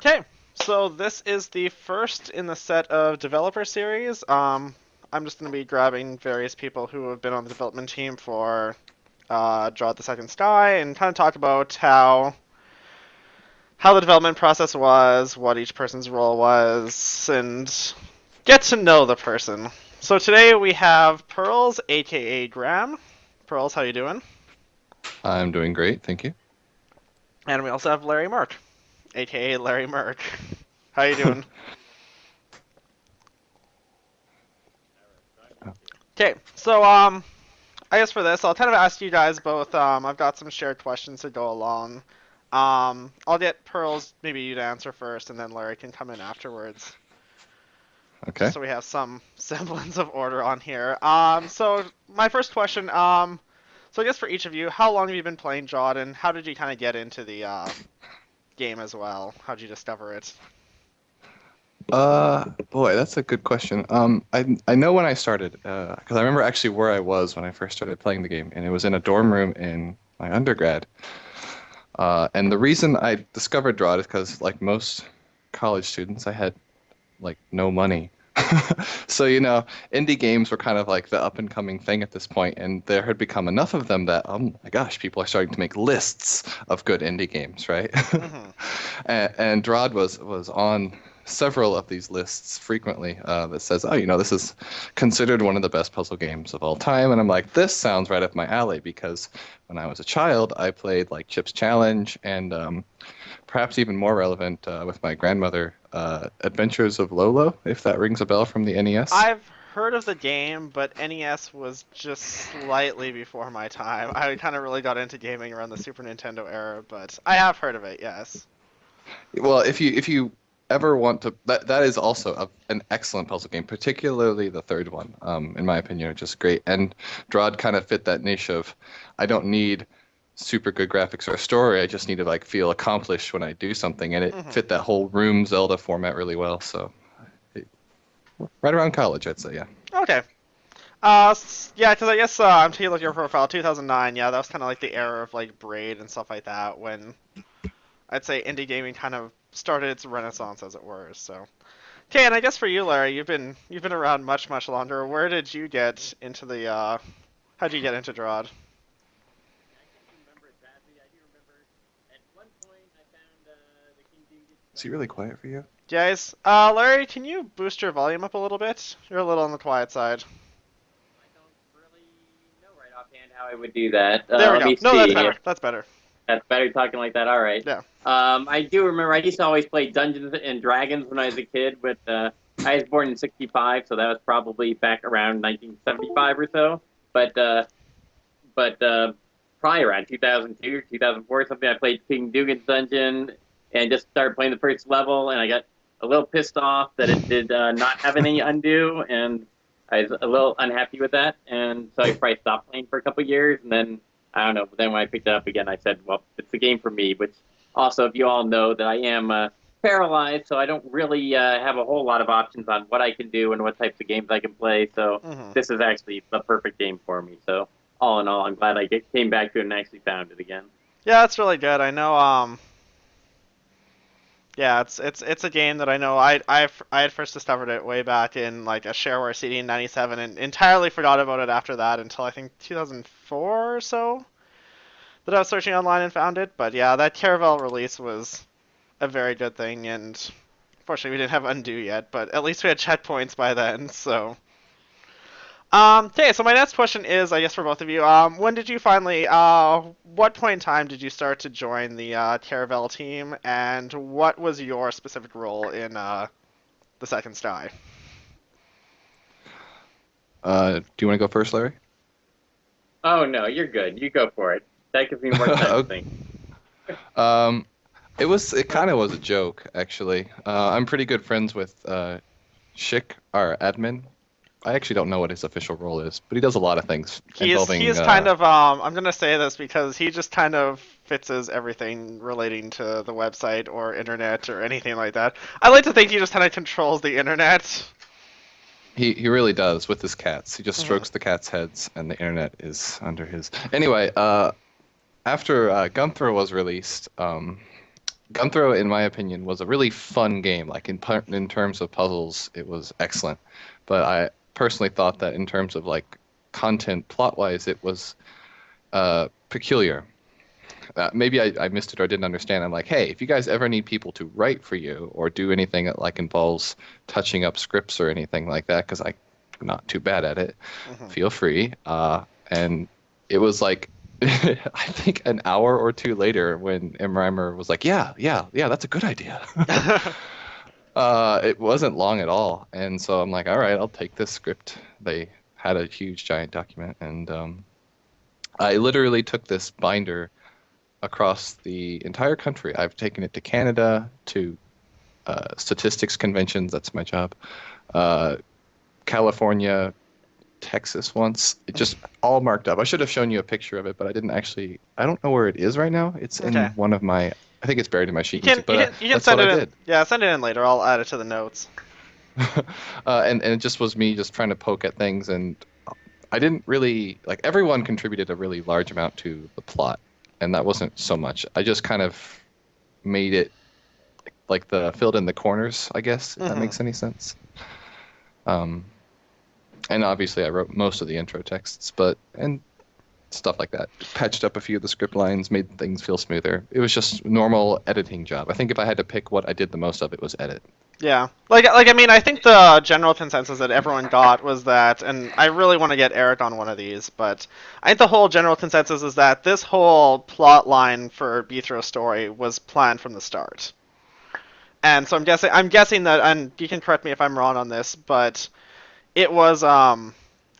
Okay, so this is the first in the set of developer series. I'm just going to be grabbing various people who have been on the development team for Draw the Second Sky and kind of talk about how the development process was, what each person's role was, and get to know the person. So today we have Pearls, aka Graham. Pearls, how you doing? I'm doing great, thank you. And we also have Larry Murk, aka Larry Murk. How you doing? Okay, so I guess for this, I'll kind of ask you guys both. I've got some shared questions to go along. I'll get Pearls, maybe you to answer first, and then Larry can come in afterwards, just Okay. so we have some semblance of order on here. So my first question, so I guess for each of you, how long have you been playing DROD, and how did you kind of get into the game as well? How did you discover it? Boy, that's a good question. I know when I started, because I remember actually where I was when I first started playing the game, and it was in a dorm room in my undergrad. And the reason I discovered DROD is because, like most college students, I had like no money. So, indie games were kind of like the up and coming thing at this point, and there had become enough of them that, oh my gosh, people are starting to make lists of good indie games, right? Mm-hmm. And DROD was on several of these lists frequently that says, oh, this is considered one of the best puzzle games of all time. And I'm like, this sounds right up my alley because when I was a child, I played like Chip's Challenge and perhaps even more relevant with my grandmother, Adventures of Lolo, if that rings a bell from the NES. I've heard of the game, but NES was just slightly before my time. I kind of really got into gaming around the Super Nintendo era, but I have heard of it, yes. Well, if you ever want to, that is also an excellent puzzle game, particularly the third one. In my opinion, are just great. And DROD kind of fit that niche of, I don't need super good graphics or a story. I just need to like feel accomplished when I do something, and it Hmm. fit that whole room Zelda format really well. So, it, right around college, I'd say, yeah. Okay. Yeah, because I guess I'm taking a look at your profile, 2009. Yeah, that was kind of like the era of like Braid and stuff like that, when I'd say indie gaming kind of started its renaissance, as it were. So, okay, and I guess for you, Larry, you've been around much longer. Where did you get into the how'd you get into Drod? I can't remember it badly. I do remember at one point I found the King Doom Gets Is he really Dungeon. quiet for you? Guys, Larry, can you boost your volume up a little bit? You're a little on the quiet side. I don't really know right offhand how I would do that. There we Let go. me No, that's see better. here. That's better. That's better talking like that. All right. Yeah. I do remember I used to always play Dungeons and Dragons when I was a kid. With I was born in '65, so that was probably back around 1975 or so. But uh, but probably around 2002, 2004, something. I played King Dugan's Dungeon and just started playing the first level, and I got a little pissed off that it did not have any undo, and I was a little unhappy with that, and so I probably stopped playing for a couple of years, and then I don't know. But then when I picked it up again, I said, "Well, it's the game for me." Which also, if you all know that I am paralyzed, so I don't really have a whole lot of options on what I can do and what types of games I can play. So Hmm. this is actually the perfect game for me. So all in all, I'm glad came back to it and actually found it again. Yeah, that's really good. I know. Yeah, it's a game that I know. I had first discovered it way back in like a shareware CD in '97, and entirely forgot about it after that until I think 2004 or so that I was searching online and found it. But yeah, that Caravel release was a very good thing, and unfortunately we didn't have undo yet, but at least we had checkpoints by then. So okay, so my next question is, I guess for both of you, when did you finally, what point in time did you start to join the Caravel team, and what was your specific role in the second sky? Do you want to go first, Larry? Oh no, you're good. You go for it. That gives me more time to think. Um, it kind of was a joke, actually. I'm pretty good friends with Schick, our admin. I actually don't know what his official role is, but he does a lot of things He involving is kind of, I'm gonna say this because he just kind of fixes everything relating to the website or internet or anything like that. I like to think he just kind of controls the internet. he really does with his cats. He just Hmm. strokes the cats' heads, and the internet is under his. Anyway, after Gunther was released, Gunthrow, in my opinion, was a really fun game. Like in terms of puzzles, it was excellent. But I personally thought that in terms of like content plot wise, it was peculiar. Maybe I missed it or didn't understand. I'm like, hey, if you guys ever need people to write for you or do anything that like involves touching up scripts or anything like that, because I'm not too bad at it, Hmm. feel free. And it was like, I think an hour or two later when M. Reimer was like, yeah, that's a good idea. It wasn't long at all. And so I'm like, all right, I'll take this script. They had a huge giant document, and I literally took this binder across the entire country. I've taken it to Canada, to statistics conventions. That's my job. Uh, California, Texas once. It just all marked up. I should have shown you a picture of it, but I didn't actually. I don't know where it is right now. It's in Okay. one of my. I think it's buried in my You sheet can music, you but can you can that's what send I it in. did. Yeah, send it in later. I'll add it to the notes. And it just was me just trying to poke at things, and I didn't really like. Everyone contributed a really large amount to the plot, and that wasn't so much. I just kind of made it like the filled in the corners, I guess, if that Hmm. makes any sense. Um, and obviously I wrote most of the intro texts, but and stuff like that. Patched up a few of the script lines, made things feel smoother. It was just normal editing job. I think if I had to pick what I did the most of, it was edit. Yeah, like I mean, I think the general consensus that everyone got was that, and I really want to get Eric on one of these, but I think the whole general consensus is that this whole plot line for Beatro's story was planned from the start. And so I'm guessing that, and you can correct me if I'm wrong on this, but it was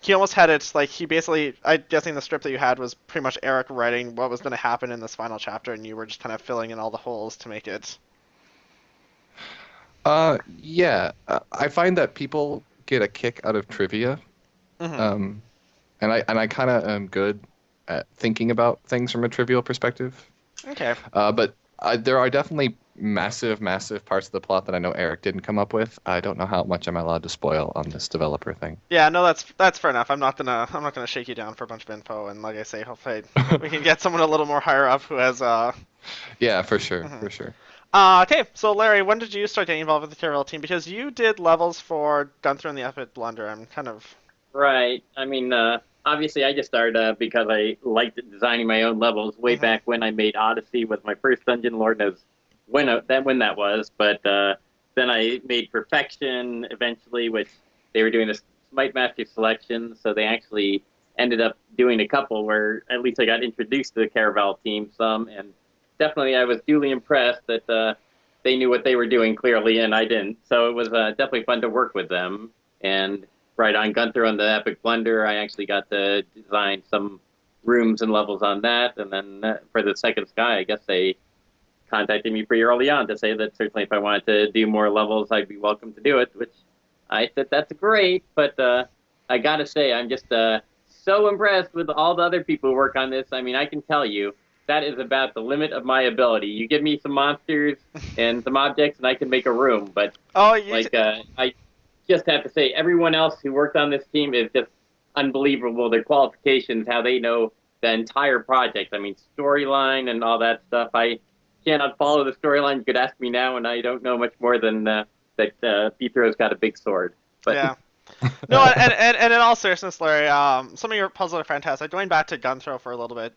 he almost had it like he basically, I'm guessing the script that you had was pretty much Eric writing what was going to happen in this final chapter, and you were just kind of filling in all the holes to make it. Yeah, I find that people get a kick out of trivia, Hmm. um, and I kind of am good at thinking about things from a trivial perspective. Okay. But there are definitely massive, massive parts of the plot that I know Eric didn't come up with. I don't know how much I'm allowed to spoil on this developer thing. Yeah, no, that's fair enough. I'm not gonna shake you down for a bunch of info, and like I say, hopefully we can get someone a little more higher up who has Yeah, for sure, mhm. for sure. Okay, so Larry, when did you start getting involved with the TRL team? Because you did levels for Gunther and the Epic Blunder. I'm kind of. Right. I mean, obviously, I just started because I liked designing my own levels way Mhm. back when I made Odyssey with my first dungeon. Lord knows when that was. But then I made Perfection eventually, which they were doing this Smite Master selection, so they actually ended up doing a couple where at least I got introduced to the Caraval team some, and definitely I was duly impressed that they knew what they were doing clearly, and I didn't. So it was definitely fun to work with them. And right on Gunther on the Epic Blunder, I actually got to design some rooms and levels on that. And then for the Second Sky, I guess they contacted me pretty early on to say that certainly if I wanted to do more levels, I'd be welcome to do it, which I said that's great. But I got to say, I'm just so impressed with all the other people who work on this. I mean, I can tell you that is about the limit of my ability. You give me some monsters and some objects, and I can make a room. But Oh, you. like, I just have to say, everyone else who worked on this team is just unbelievable. Their qualifications, how they know the entire project. I mean, storyline and all that stuff. I cannot follow the storyline. You could ask me now, and I don't know much more than that. Pitro's got a big sword, but Yeah. No, and in all seriousness, Larry, some of your puzzles are fantastic. Going back to Gunthrow for a little bit,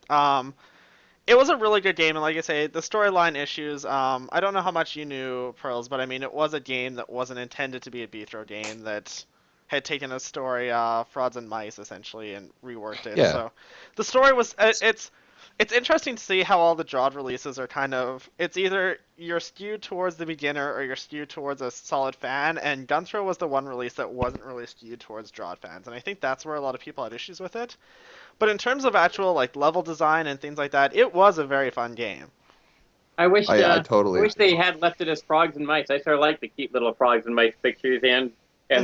it was a really good game, and like I say, the storyline issues. I don't know how much you knew, Pearls, but I mean, it was a game that wasn't intended to be a Beathrow game that had taken a story, Frauds and Mice, essentially, and reworked it. Yeah. So, the story was it's interesting to see how all the DROD releases are kind of. It's either you're skewed towards the beginner or you're skewed towards a solid fan, and Gunthrow was the one release that wasn't really skewed towards DROD fans, and I think that's where a lot of people had issues with it. But in terms of actual like level design and things like that, it was a very fun game. I wish I I totally wish they agree. had left it as frogs and mice. I sort of like the cute little frogs and mice pictures, and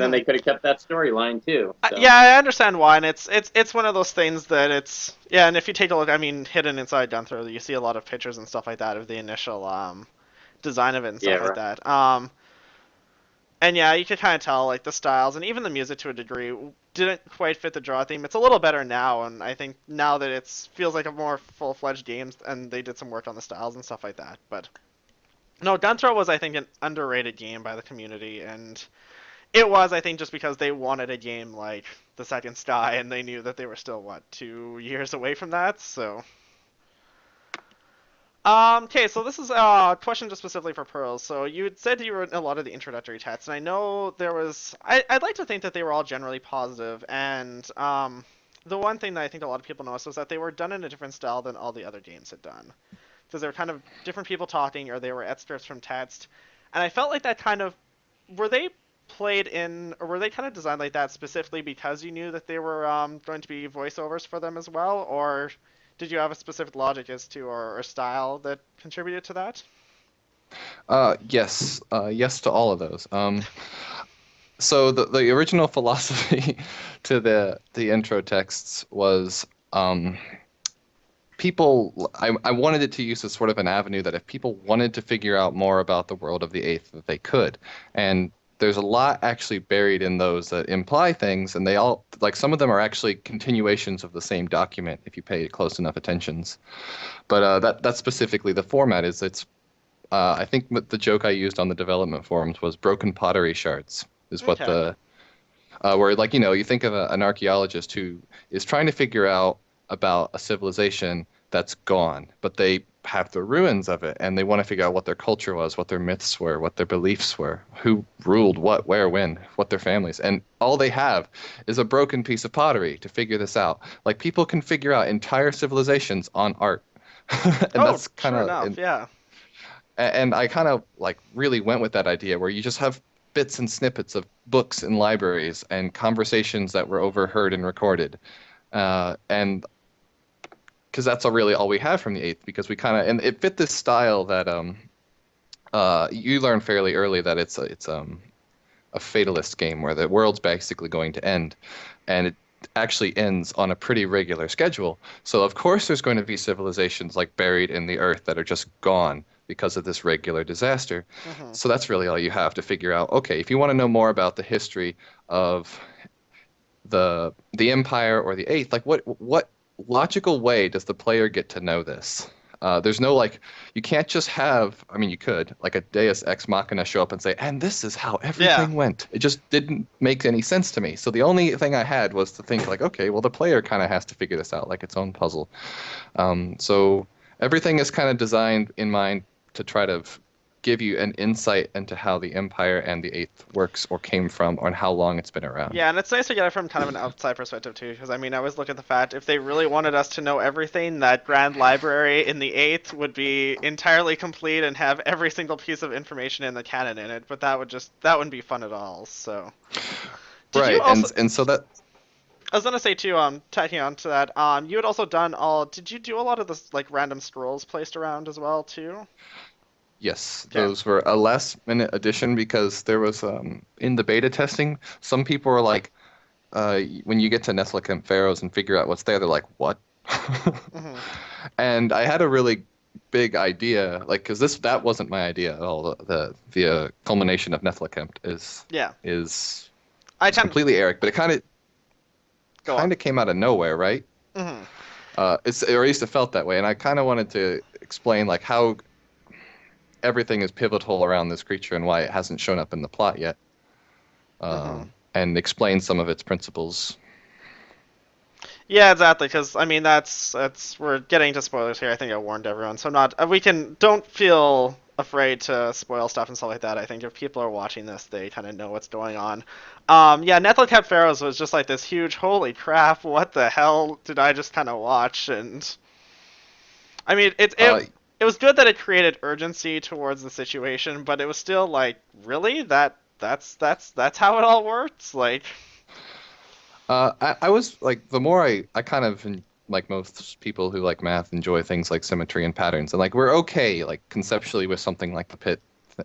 then Hmm. they could have kept that storyline too. So Yeah, I understand why, and it's one of those things that it's yeah. And if you take a look, I mean, hidden inside Gunthrow, you see a lot of pictures and stuff like that of the initial design of it and yeah, stuff like right. that. And yeah, you could kind of tell like the styles and even the music to a degree didn't quite fit the draw theme. It's a little better now, and I think now that it feels like a more full-fledged game, and they did some work on the styles and stuff like that. But No, Gunthrow was, I think, an underrated game by the community, and it was, I think, just because they wanted a game like the second Sky, and they knew that they were still, what, 2 years away from that, so. Okay, so this is a question just specifically for Pearls. So you had said you were in a lot of the introductory tests, and I know there was. I'd like to think that they were all generally positive, and the one thing that I think a lot of people noticed was that they were done in a different style than all the other games had done, because they were kind of different people talking, or they were excerpts from text, and I felt like that kind of were they played in, or were they kind of designed like that specifically because you knew that they were going to be voiceovers for them as well, or did you have a specific logic as to or style that contributed to that? Yes, yes to all of those. So the original philosophy to the intro texts was people. I wanted it to use as sort of an avenue that if people wanted to figure out more about the world of the Eighth, that they could. And there's a lot actually buried in those that imply things, and they all like some of them are actually continuations of the same document if you pay close enough attentions. But that's specifically the format is it's I think the joke I used on the development forums was broken pottery shards is what Okay. the where like you think of an archaeologist who is trying to figure out about a civilization that's gone, but they have the ruins of it and they want to figure out what their culture was, what their myths were, what their beliefs were, who ruled what, where, when, what their families, and all they have is a broken piece of pottery to figure this out. Like people can figure out entire civilizations on art. And Oh, that's kind sure of enough, yeah. and I kind of like really went with that idea where you just have bits and snippets of books and libraries and conversations that were overheard and recorded, and because that's really all we have from the eighth, because we kind of and it fit this style that you learn fairly early that it's a fatalist game where the world's basically going to end, and it actually ends on a pretty regular schedule. So of course there's going to be civilizations like buried in the earth that are just gone because of this regular disaster. Hmm. So that's really all you have to figure out. Okay, if you want to know more about the history of the Empire or the Eighth, like what logical way does the player get to know this? There's no like, you can't just have. I mean, you could like a Deus Ex Machina show up and say, and this is how Yeah. everything went. It just didn't make any sense to me. So the only thing I had was to think like, okay, well the player kind of has to figure this out like its own puzzle. So everything is kind of designed in mind to try to give you an insight into how the Empire and the Eighth works or came from, or how long it's been around. Yeah, and it's nice to get it from kind of an outside perspective too, because I mean, I always look at the fact if they really wanted us to know everything, that Grand Library in the Eighth would be entirely complete and have every single piece of information in the canon in it, but that wouldn't be fun at all. So, did you Right, also? and so that I was gonna say too, tacking on to that, you had also done all. Did you do a lot of this like random scrolls placed around as well too? yes, Okay. those were a last minute addition because there was in the beta testing, some people were like, when you get to Nestlekemp Pharaohs and figure out what's there, they're like, what? Hmm. And I had a really big idea, like, because that wasn't my idea at all. The culmination of Nestlekemp Yeah. is I is kind of completely Eric, but it go on. kind of came out of nowhere, right? Hmm. It's or at least it felt that way, and I kind of wanted to explain like how everything is pivotal around this creature and why it hasn't shown up in the plot yet, Hmm. and explain some of its principles. Yeah, exactly. Because I mean, that's we're getting to spoilers here. I think I warned everyone, so I'm not. We can don't feel afraid to spoil stuff and stuff like that. I think if people are watching this, they kind of know what's going on. Yeah, Netflix Cat Pharaohs was just like this huge. Holy crap! What the hell did I just kind of watch? And I mean, Uh, it was good that it created urgency towards the situation, but it was still like, really that's how it all works. Like, I was like, the more I kind of, like most people who like math, enjoy things like symmetry and patterns, and like we're okay, like conceptually with something like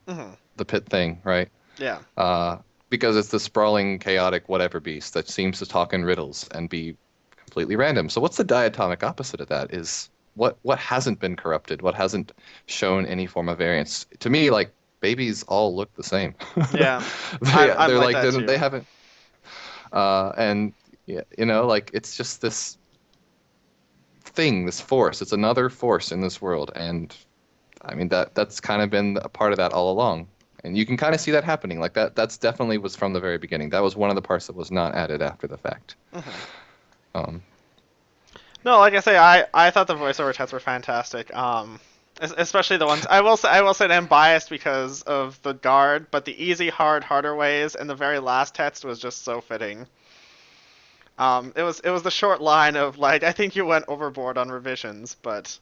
mhm, the pit thing, right? yeah, Uh, because it's the sprawling, chaotic whatever beast that seems to talk in riddles and be completely random. So what's the diatomic opposite of that? Is what hasn't been corrupted? What hasn't shown any form of variance? To me, like babies all look the same. yeah. I'm They're like like that they too. haven't and yeah, like it's just this thing, this force. It's another force in this world, and I mean, that's kind of been a part of that all along. And you can kind of see that happening. Like that's definitely was from the very beginning. That was one of the parts that was not added after the fact. Um, No, like I say, I thought the voiceover tests were fantastic. Especially the ones I will say I'm biased because of the guard, but the easy, hard, harder ways and the very last text was just so fitting. It was the short line of like I think you went overboard on revisions, but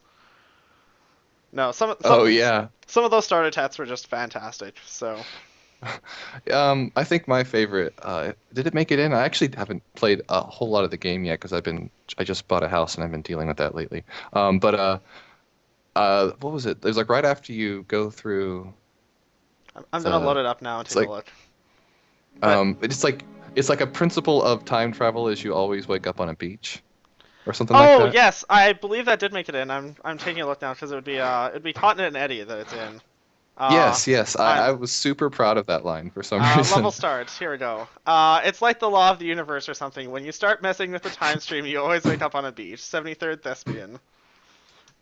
no, oh yeah. some of those starter tests were just fantastic. So I think my favorite, did it make it in? I actually haven't played a whole lot of the game yet because I just bought a house and I've been dealing with that lately. What was it? There's like right after you go through I'm gonna the, load it up now and it's take a like, look. But it's like a principle of time travel is you always wake up on a beach or something like oh that. yes, I believe that did make it in. I'm taking a look now because it would be Continent and Eddie that it's in. Uh, Yes, yes. I I'm was super proud of that line for some Level reason. start. Here we go. It's like the law of the universe or something. When you start messing with the time stream, you always wake up on a beach. 73rd Thespian.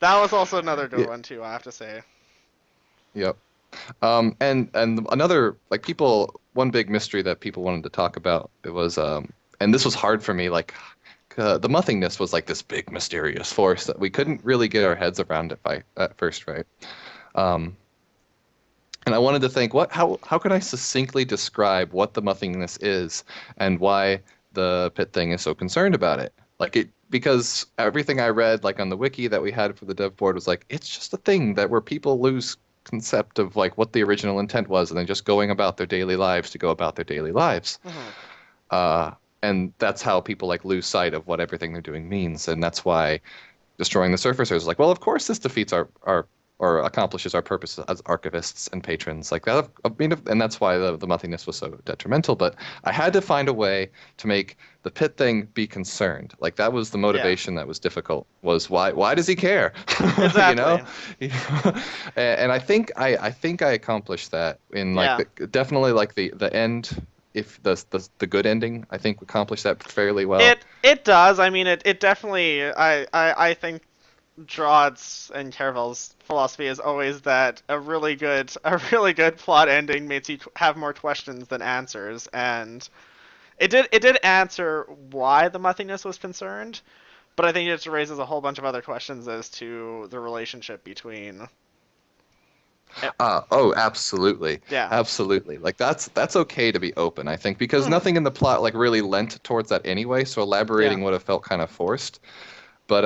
That was also another good Yeah, one too, I have to say. yep. And another like people one big mystery that people wanted to talk about it was and this was hard for me like the nothingness was like this big mysterious force that we couldn't really get our heads around at first, right? Um, and I wanted to think how could I succinctly describe what the nothingness is and why the pit thing is so concerned about it? Like it because everything I read like on the wiki that we had for the dev board was like it's just a thing that where people lose concept of like what the original intent was and then just going about their daily lives to go about their daily lives. Hmm. Uh, and that's how people like lose sight of what everything they're doing means. And that's why destroying the surfacers is like, well, of course this defeats our or accomplishes our purpose as archivists and patrons like that. I mean, and that's why the nothingness was so detrimental. But I had to find a way to make the pit thing be concerned. Like that was the Yeah, motivation that was difficult. Was why does he care? You know, exactly. and I think I accomplished that in like Yeah. definitely like the end. If the good ending, I think accomplished that fairly well. It does. I mean, it definitely. I think DROD's and Caravel's philosophy is always that a really good plot ending makes you have more questions than answers, and it did answer why the nothingness was concerned, but I think it just raises a whole bunch of other questions as to the relationship between. Oh, absolutely. Yeah. Absolutely. Like that's okay to be open, I think, because Hmm. nothing in the plot like really lent towards that anyway, so Yeah. elaborating would have felt kind of forced. But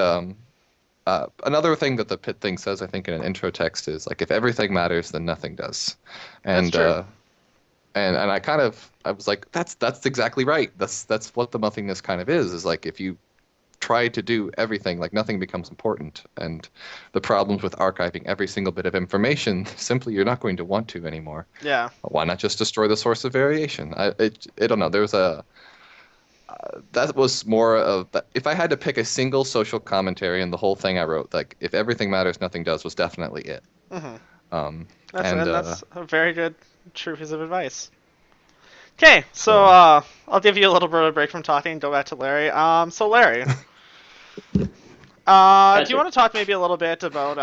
another thing that the pit thing says, I think, in an intro text is like if everything matters, then nothing does. That's And true. and I was like, that's exactly right. That's what the nothingness kind of is like if you try to do everything, like nothing becomes important. And the problems with archiving every single bit of information, simply you're not going to want to anymore. Yeah. Why not just destroy the source of variation? I don't know. There's a that was more of if I had to pick a single social commentary in the whole thing I wrote, like if everything matters, nothing does was definitely it. Hmm. Um, That's and and that's a very good, true piece of advice. Okay, so so I'll give you a little bit of a break from talking and go back to Larry. So Larry, do you Gotcha. want to talk maybe a little bit about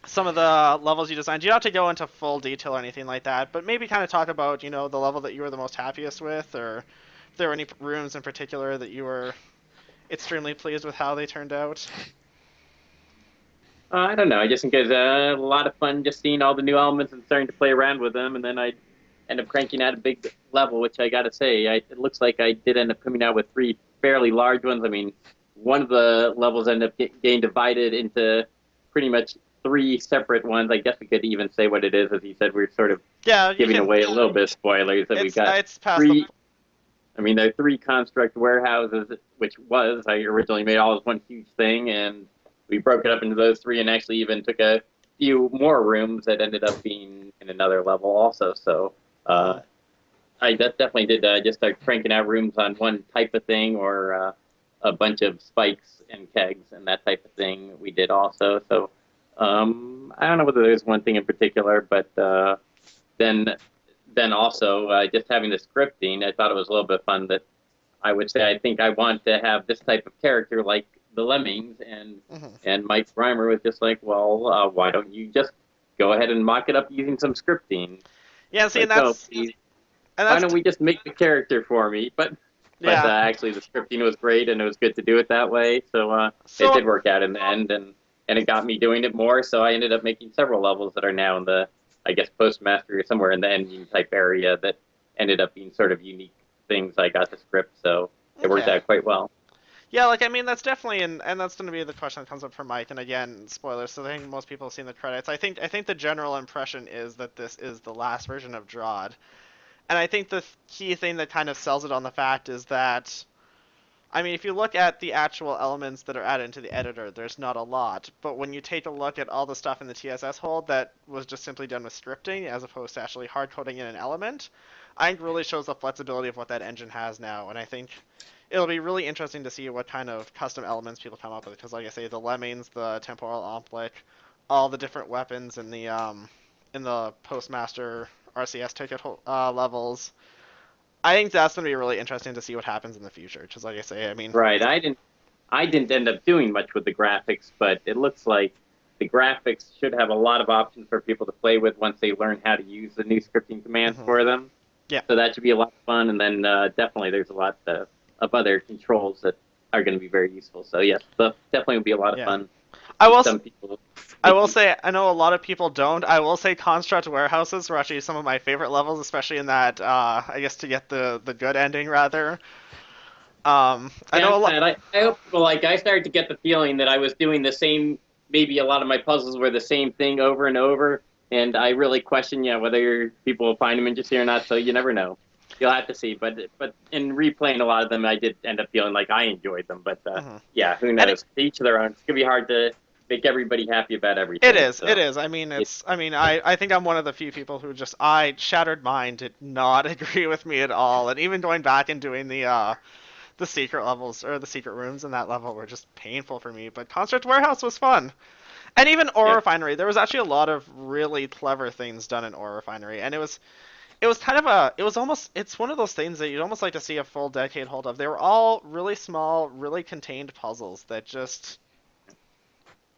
some of the levels you designed? You don't have to go into full detail or anything like that, but maybe kind of talk about the level that you were the most happiest with, or if there were any rooms in particular that you were extremely pleased with how they turned out. I don't know. I just think it's a lot of fun just seeing all the new elements and starting to play around with them, and then I end up cranking out a big level, which I got to say, it looks like I did end up coming out with three fairly large ones. I mean, one of the levels ended up getting divided into pretty much three separate ones. I guess we could even say what it is, as you said, we're sort of Yeah, you giving can. away a little bit of spoilers. That we've got It's past the. three. I mean, there are three construct warehouses, which was I originally made all as one huge thing, and we broke it up into those three, and actually even took a few more rooms that ended up being in another level also. So Mhm. I definitely did just start cranking out rooms on one type of thing, or a bunch of spikes and kegs and that type of thing. We did also. So I don't know whether there's one thing in particular, but then then also just having the scripting, I thought it was a little bit fun that I would say I think I want to have this type of character like the Lemmings, Hmm. and Mike Reimer was just like, well, why don't you just go ahead and mock it up using some scripting? Yeah, see, Like, oh, please, and why that's don't we just make the character for me? But yeah. actually, the scripting was great, and it was good to do it that way. So it So did work out in the end, and it got me doing it more. So I ended up making several levels that are now in the, I guess, postmaster or somewhere in the ending type area that ended up being sort of unique things I got to script. So it worked okay. out quite well. Yeah, like I mean, that's definitely, and that's going to be the question that comes up for Mike. And again, spoilers. So I think most people have seen the credits. I think the general impression is that this is the last version of DROD, and I think the key thing that kind of sells it on the fact is that, I mean, if you look at the actual elements that are added into the editor, there's not a lot. But when you take a look at all the stuff in the TSS hold that was just simply done with scripting, as opposed to actually hard coding in an element, I think really shows the flexibility of what that engine has now. And I think it'll be really interesting to see what kind of custom elements people come up with. Because, like I say, the lemmings, the temporal omplik, all the different weapons in the postmaster RCS ticket levels. I think that's going to be really interesting to see what happens in the future. Because, like I say, I mean, Right. I didn't end up doing much with the graphics, but it looks like the graphics should have a lot of options for people to play with once they learn how to use the new scripting commands mhm. for them. Yeah. So that should be a lot of fun. And then definitely there's a lot of other controls that are going to be very useful. So yes, definitely will be a lot of Yeah. fun. I See will. some people I make will use. say I know a lot of people don't. I will say construct warehouses were actually some of my favorite levels, especially in that. I guess to get the good ending rather. I Yeah, know I'm a lot. glad. I hope people like I started to get the feeling that I was doing the same. Maybe a lot of my puzzles were the same thing over and over, and I really question, yeah, whether people will find them interesting or not. So you never know. You'll have to see. But in replaying a lot of them, I did end up feeling like I enjoyed them. But Mhm. yeah, who And knows? To each their own. It's gonna be hard to make everybody happy about it everything. is. It So is. I mean, it, it's. I mean, I think I'm one of the few people who just I Shattered Mind did not agree with me at all, and even going back and doing the secret levels or the secret rooms in that level were just painful for me. But construct warehouse was fun. And even Ore yeah, Refinery, there was actually a lot of really clever things done in Ore Refinery, and it was kind of a it was almost it's one of those things that you'd almost like to see a full decade hold of. They were all really small, really contained puzzles that just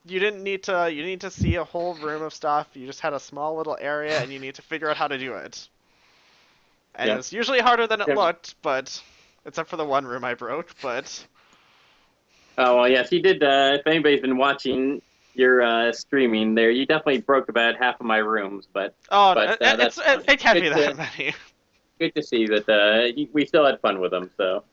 you didn't need to see a whole room of stuff. You just had a small little area, and you need to figure out how to do it. And it yeah. was usually harder than it Yeah. looked, but except for the one room I broke. But Oh well, yes, you did. If anybody's been watching your streaming there, you definitely broke about half of my rooms, but oh, but that's fun. it can't Good be that to many. good to see that we still had fun with them. So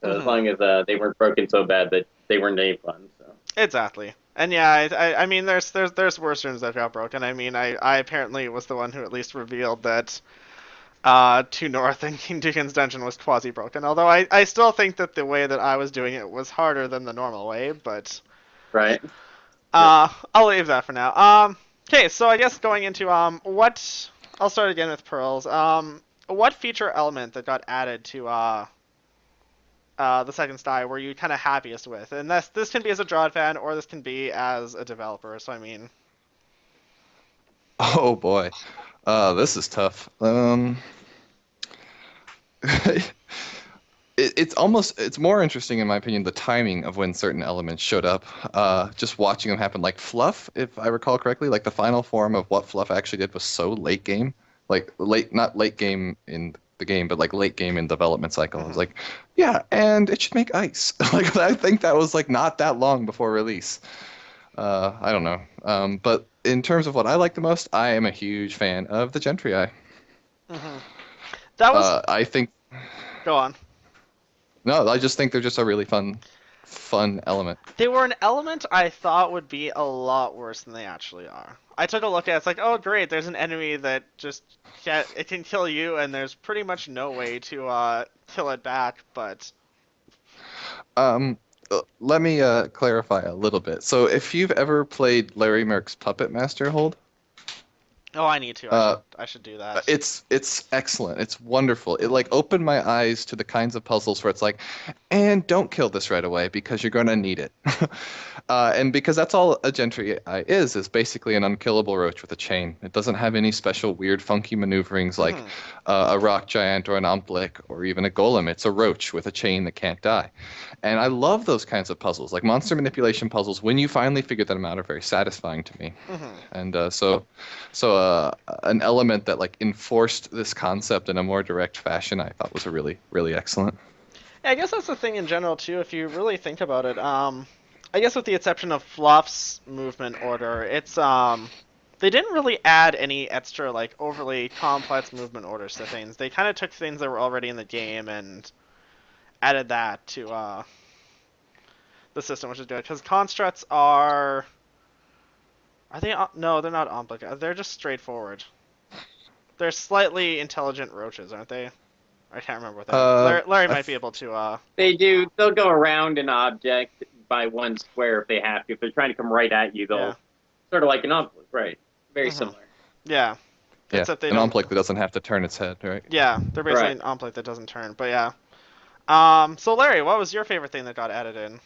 as Hmm. long as they weren't broken so bad that they weren't any fun. So Exactly. And yeah, I mean, there's worse rooms that got broken. I mean, I apparently was the one who at least revealed that to North and King Deacon's dungeon was quasi broken. Although I still think that the way that I was doing it was harder than the normal way. But right, yeah. I'll leave that for now. Okay, so I guess going into what I'll start again with pearls. What feature element that got added to the second sty were you kind of happiest with? And this can be as a DROD fan or this can be as a developer. So I mean, Oh boy, this is tough. It's more interesting in my opinion the timing of when certain elements showed up. Just watching them happen, like Fluff, if I recall correctly, like the final form of what Fluff actually did was so late game, like late not late game in the game, but like late game in development cycle. I was mhm. like, yeah, and it should make ice. Like I think that was like not that long before release. I don't know. But in terms of what I like the most, I am a huge fan of the Gentry Eye. Mhm. That was I think go on. no, I just think they're just a really fun element. They were an element I thought would be a lot worse than they actually are. I took a look at it, it's like, oh great, there's an enemy that just it can kill you, and there's pretty much no way to kill it back. But Let me clarify a little bit. So, if you've ever played Larry Murk's Puppet Master hold, Oh, I need to. Uh, I should do that. it's excellent. It's wonderful. It like opened my eyes to the kinds of puzzles where it's like, and don't kill this right away because you're going to need it. And because that's all a Gentry is basically an unkillable roach with a chain. It doesn't have any special weird funky maneuverings like Mhm. a rock giant or an omplik or even a golem. It's a roach with a chain that can't die. And I love those kinds of puzzles. Like monster manipulation puzzles, when you finally figure them out, are very satisfying to me. Mhm. And so an element that like enforced this concept in a more direct fashion, I thought was a really, really excellent. Yeah, I guess that's the thing in general too. If you really think about it, I guess with the exception of Fluff's movement order, it's they didn't really add any extra like overly complex movement orders to things. They kind of took things that were already in the game and added that to the system, which is good. Because constructs are they no, they're not omplica. They're just straightforward. They're slightly intelligent roaches, aren't they? I can't remember what they are. Larry I might be able to. They'll go around an object by one square if they have to. If they're trying to come right at you, Yeah. they'll sort of like an envelope, right? Very Mhm. similar. Yeah. Yeah, Except they an don't. omplik that doesn't have to turn its head, right? Yeah, they're basically Right. an omelet that doesn't turn. But yeah. So Larry, what was your favorite thing that got added in?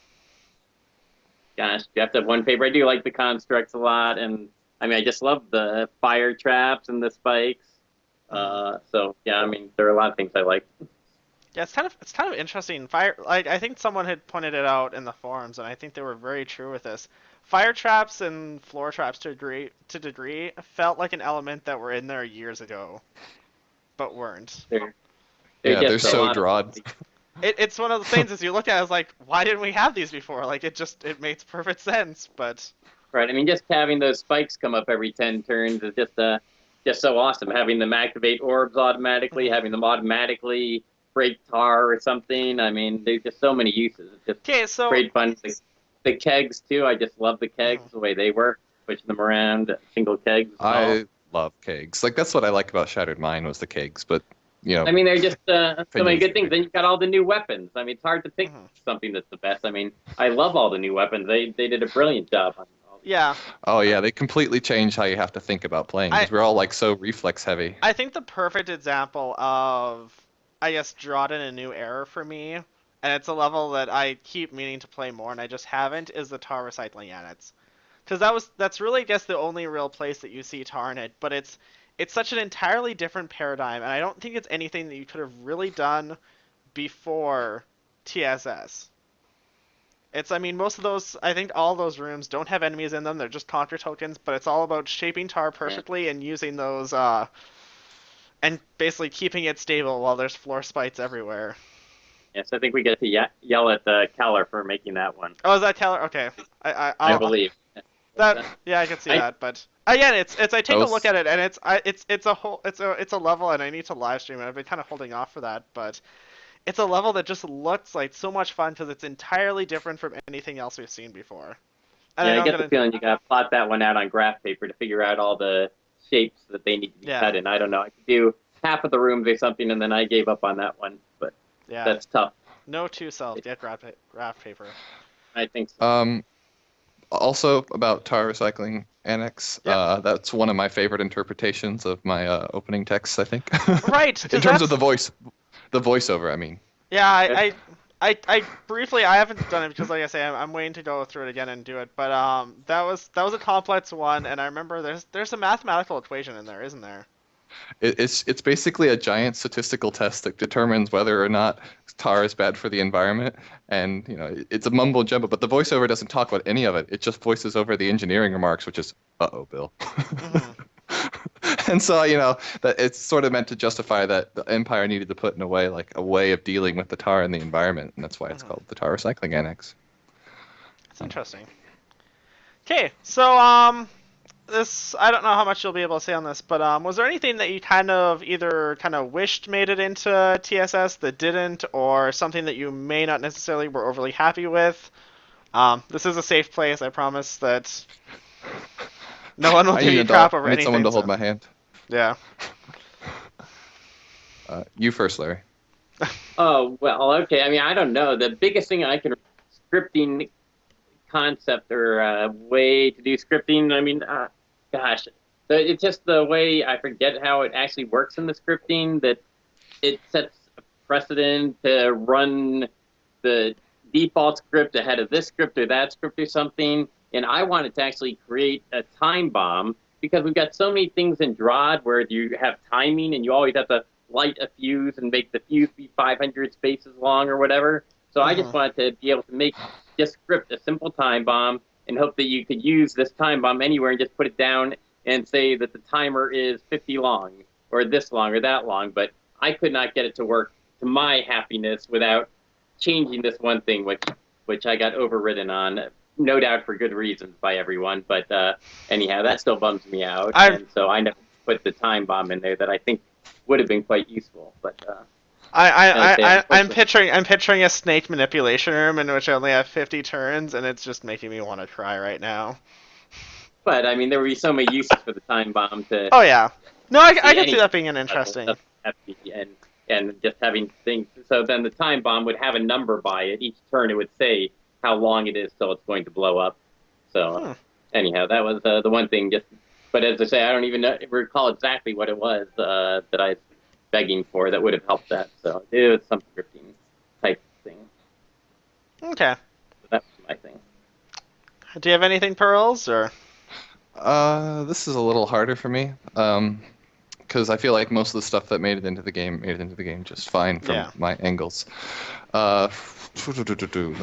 Gosh, you have to have one favorite. I do like the constructs a lot, and I mean, I just love the fire traps and the spikes. Mhm. So yeah, I mean, there are a lot of things I like. Yeah, it's kind of interesting. Fire, like I think someone had pointed it out in the forums, and I think they were very true with this. Fire traps and floor traps to degree felt like an element that were in there years ago, but weren't. They're they're Yeah, they're just a so lot of DROD. fun. It's one of the things as you look at it, it's like, why didn't we have these before? Like it makes perfect sense, but Right. I mean, just having those spikes come up every 10 turns is just so awesome. Having them activate orbs automatically, mhm. having them automatically break tar or something. I mean, there's just so many uses. It's just Okay, so great fun. The kegs too. I just love the kegs, mhm. the way they work, pushing them around, single kegs as well. I love kegs. Like that's what I like about Shattered Mind was the kegs, but you know, I mean, they're just so many opinions good things. vary. Then you've got all the new weapons. I mean, it's hard to pick Mhm. something that's the best. I mean, I love all the new weapons. They did a brilliant job on all these. Yeah, Oh yeah, they completely change how you have to think about playing I because we're all like so reflex heavy. I think the perfect example of, I guess, DROD in a new era for me, and it's a level that I keep meaning to play more and I just haven't, is the tar recycling annex. Because that's really, I guess, the only real place that you see tar in it, but it's such an entirely different paradigm, and I don't think it's anything that you could have really done before TSS. I mean, most of those, I think all those rooms don't have enemies in them, they're just conquer tokens, but it's all about shaping tar Yeah. perfectly and using those and basically keeping it stable while there's floor spites everywhere. Yes, I think we get to yell at Keller for making that one. Oh, is that Keller? Okay, I I'll believe. that yeah, I can see I that. But again, it's I That take a look was at it and it's a whole it's a level and I need to live stream it. I've been kind of holding off for that, but it's a level that just looks like so much fun because it's entirely different from anything else we've seen before. And I Yeah, I know I'm get the gonna feeling you got to plot that one out on graph paper to figure out all the shapes that they need to be yeah cut in. I don't know. I could do half of the rooms or something, and then I gave up on that one. But yeah that's tough. no two self get graph paper. I think so. um also about tar recycling annex. Yep. That's one of my favorite interpretations of my opening text, I think. Right, In because terms of that's the voiceover, I mean. yeah, Good. I briefly I haven't done it because like I say I'm waiting to go through it again and do it. But that was a complex one, and I remember there's a mathematical equation in there, isn't there? It's basically a giant statistical test that determines whether or not tar is bad for the environment, and it's a mumbo jumbo. But the voiceover doesn't talk about any of it. It just voices over the engineering remarks, which is, "Uh-oh, Bill." Hmm. And so that it's sort of meant to justify that the Empire needed to put in a way like a way of dealing with the tar and the environment, and that's why it's Hmm. called the tar recycling annex. It's interesting. Okay, so this I don't know how much you'll be able to say on this, but was there anything that you either wished made it into TSS that didn't, or something that you may not necessarily were overly happy with? This is a safe place. I promise that no one will I give need an you crap adult. over I need someone anything. to hold So my hand. yeah. You first, Larry. Oh well, okay. I mean, I don't know. The biggest thing I can scripting concept or way to do scripting. I mean, gosh, So it's just the way, I forget how it actually works in the scripting, that it sets a precedent to run the default script ahead of this script or that script or something. And I wanted to actually create a time bomb because we've got so many things in DROD where you have timing and you always have to light a fuse and make the fuse be 500 spaces long or whatever. So I just wanted to be able to make just script a simple time bomb and hope that you could use this time bomb anywhere and just put it down and say that the timer is 50 long or this long or that long. But I could not get it to work to my happiness without changing this one thing, which I got overridden on, no doubt for good reasons by everyone. But anyhow, that still bums me out, and so I never put the time bomb in there that I think would have been quite useful. But I'm picturing a snake manipulation room in which I only have 50 turns, and it's just making me want to cry right now. But I mean, there would be so many uses for the time bomb to. Oh yeah, no, I can see that being an interesting. And just having things. So then the time bomb would have a number by it. Each turn it would say how long it is till it's going to blow up. So anyhow, that was the one thing. But as I say, I don't even recall exactly what it was that I was begging for that would have helped that. So it was some scripting type thing. Okay. So that was my thing. Do you have anything, Pearls, or? This is a little harder for me. Because I feel like most of the stuff that made it into the game just fine from my angles. Let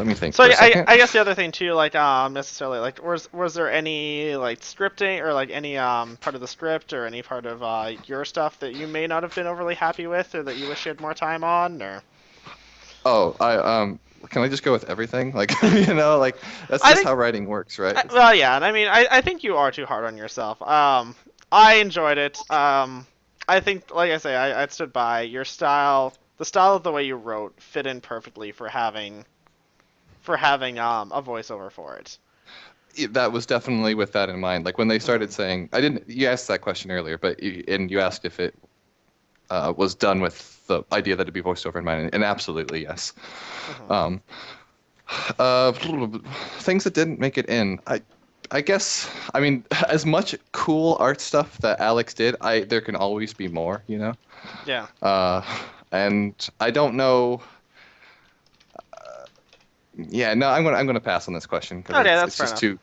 me think. So I guess the other thing too, like necessarily, like was there any like scripting or like any part of the script or any part of your stuff that you may not have been overly happy with or that you wish you had more time on, or? Oh, can I just go with everything? Like, you know, like that's just how writing works, right? Well, yeah, and I mean, I think you are too hard on yourself. I enjoyed it. I think, like I say, I stood by your style. The style of the way you wrote fit in perfectly for having a voiceover for it. That was definitely with that in mind. Like when they started saying, you asked that question earlier, but you asked if it was done with the idea that it'd be voiced over in mind, and absolutely yes. Things that didn't make it in, I guess, I mean, as much cool art stuff that Alex did, there can always be more, you know? Yeah. And I don't know. No, I'm gonna pass on this question because it's just too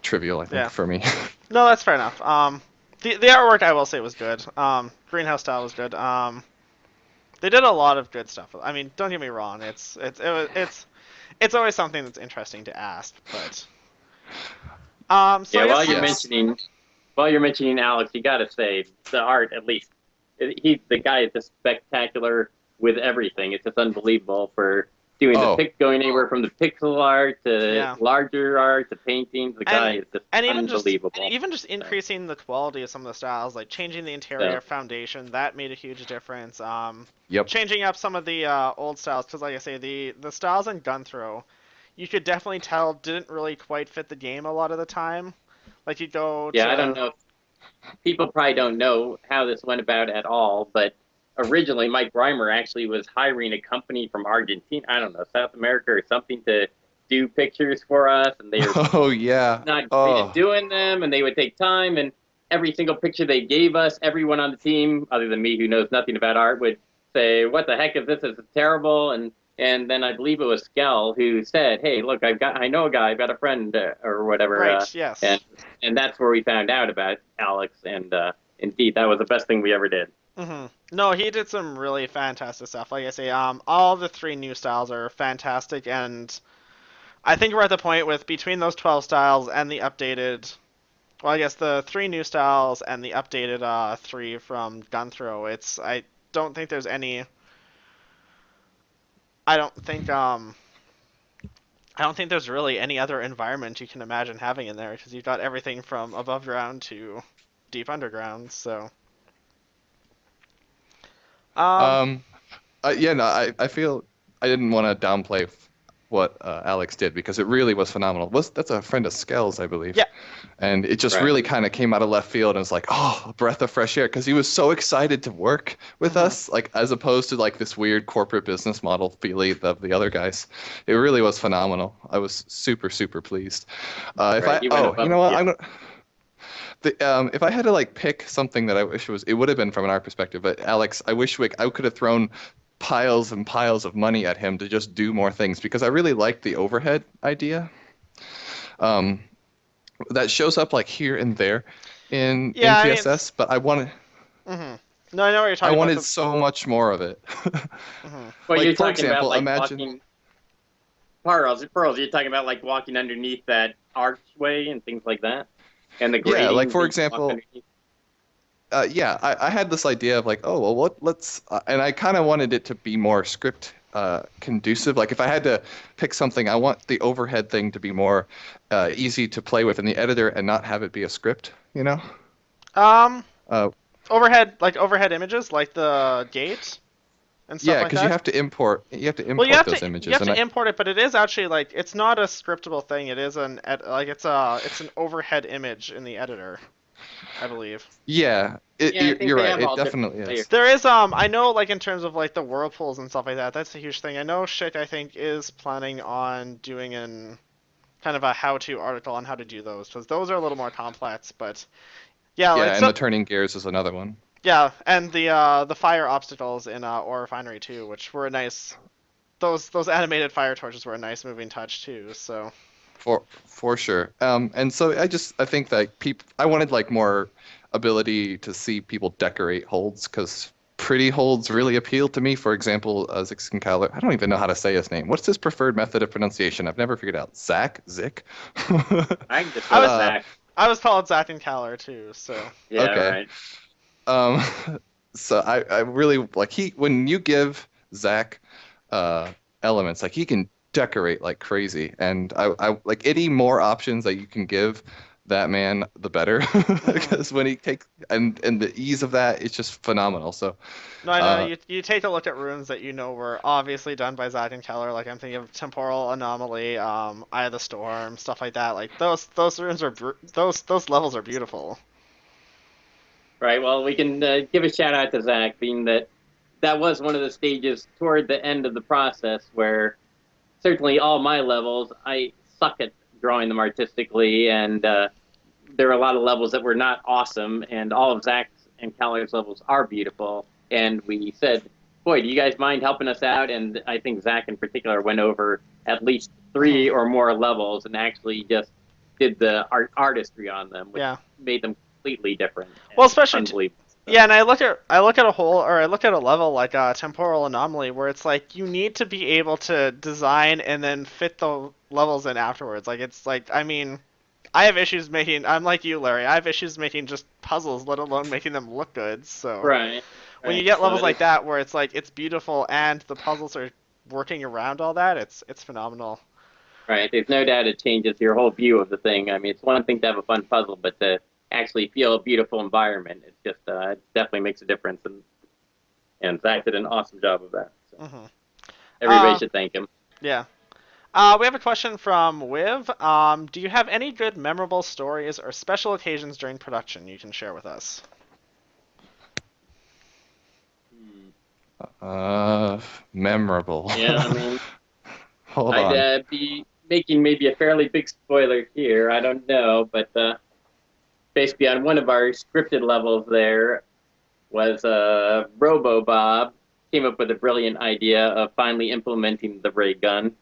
trivial, I think, for me. No, that's fair enough. The artwork I will say was good. Greenhouse style was good. They did a lot of good stuff. I mean, don't get me wrong. It's always something that's interesting to ask, but. While you're mentioning Alex, you gotta say the art, at least the guy is just spectacular with everything. It's just unbelievable for doing going anywhere from the pixel art to larger art to paintings. The guy is just unbelievable. Even just increasing the quality of some of the styles, like changing the interior foundation, that made a huge difference. Changing up some of the old styles, because like I say, the styles in Gunthrow, you could definitely tell didn't really quite fit the game a lot of the time. Like you go I don't know. People probably don't know how this went about at all, but originally Mike Reimer actually was hiring a company from Argentina, I don't know, South America or something, to do pictures for us, and they were not great at doing them, and they would take time, and every single picture they gave us, everyone on the team, other than me who knows nothing about art, would say, "What the heck is this? This is terrible," and then I believe it was Skell who said, "Hey, look, I know a guy, I've got a friend or whatever." Right. Yes. And that's where we found out about Alex, and indeed, that was the best thing we ever did. Mm-hmm. No, he did some really fantastic stuff. Like I say, all the 3 new styles are fantastic, and I think we're at the point with between those 12 styles and the updated. Well, I guess the 3 new styles and the updated 3 from Gunthrow. I don't think there's any. I don't think there's really any other environment you can imagine having in there, because you've got everything from above ground to deep underground. So. I feel I didn't want to downplay what Alex did, because it really was phenomenal. That's a friend of Skell's, I believe. Yeah. And it just really kind of came out of left field, and it's like, oh, a breath of fresh air, because he was so excited to work with us, like as opposed to like this weird corporate business model feely of the other guys. It really was phenomenal. I was super, super pleased. You know what? If I had to like pick something that I wish it would have been from an art perspective, but Alex, I wish I could have thrown piles and piles of money at him to just do more things because I really liked the overhead idea. Um, that shows up like here and there in Yeah, I mean, TSS, but hmm no, I know what you're I talking about. wanted so much more of it. Mhm. Well, Like you're for talking about example, like imagine. walking pearls. You're talking about like walking underneath that archway and things like that, and the Yeah, like grading for that you walk example, underneath. yeah, I had this idea of like, oh well, let's, and I kind of wanted it to be more script conducive. Like if I had to pick something, I want the overhead thing to be more easy to play with in the editor and not have it be a script, you know? Um, Uh, overhead images, like the gate and stuff yeah, like because that. you have to Well, import those you images, have and to import it, but it is actually like it's not a scriptable thing. It is it's an overhead image in the editor, I believe. yeah, Yeah, I think you're they right. have It all different definitely layers. is. There is I know like in terms of like the whirlpools and stuff like that. That's a huge thing. I know Schick I think is planning on doing an kind of a how-to article on how to do those because those are a little more complex. But yeah, like Yeah, and so the turning gears is another one. yeah, and the fire obstacles in Ore Refinery too, which were a nice. Those animated fire torches were a nice moving touch too. So For sure. And so I think that I wanted like more ability to see people decorate holds because pretty holds really appeal to me. For example, Zixenkaler, I don't even know how to say his name. What's his preferred method of pronunciation? I've never figured out. Zach? Zick? I can just I go was with Zach. I was called Zack and Kaller too. So Yeah, Okay. right. Um, so I really like when you give Zach uh elements, like he can decorate like crazy. And I like any more options that you can give that man, the better. mhm. Because when he takes and the ease of that, it's just phenomenal. So No, I know uh you take a look at runes that you know were obviously done by Zack and Keller. Like I'm thinking of Temporal Anomaly, Eye of the Storm, stuff like that. Like those runes are those levels are beautiful. Right. Well, we can give a shout out to Zach, being that that was one of the stages toward the end of the process where certainly all my levels, I suck at drawing them artistically, and there were a lot of levels that were not awesome, and all of Zach's and Caller's levels are beautiful. And we said, boy, do you guys mind helping us out? And I think Zach in particular went over at least Mhm. three or more levels and actually just did the artistry on them, which Yeah. made them completely different Well, and especially unbelievable. So, yeah, and I look at a whole or I look at a level like Temporal Anomaly where it's like you need to be able to design and then fit the levels in afterwards. Like it's like I mean, I have issues making. I'm like you, Larry. I have issues making just puzzles, let alone making them look good. So right, when you right. get So levels like that where it's like it's beautiful and the puzzles are working around all that, it's phenomenal. right. There's no doubt it changes your whole view of the thing. I mean, it's one thing to have a fun puzzle, but to actually feel a beautiful environment, it definitely makes a difference. And Zach did an awesome job of that. So Hmm. everybody Uh, should thank him. yeah. We have a question from Wiv. Do you have any good memorable stories or special occasions during production you can share with us? Hmm. uh memorable. Yeah, I mean, Hold I'd on. be making maybe a fairly big spoiler here. I don't know, but basically on one of our scripted levels there was Robo Bob came up with a brilliant idea of finally implementing the ray gun,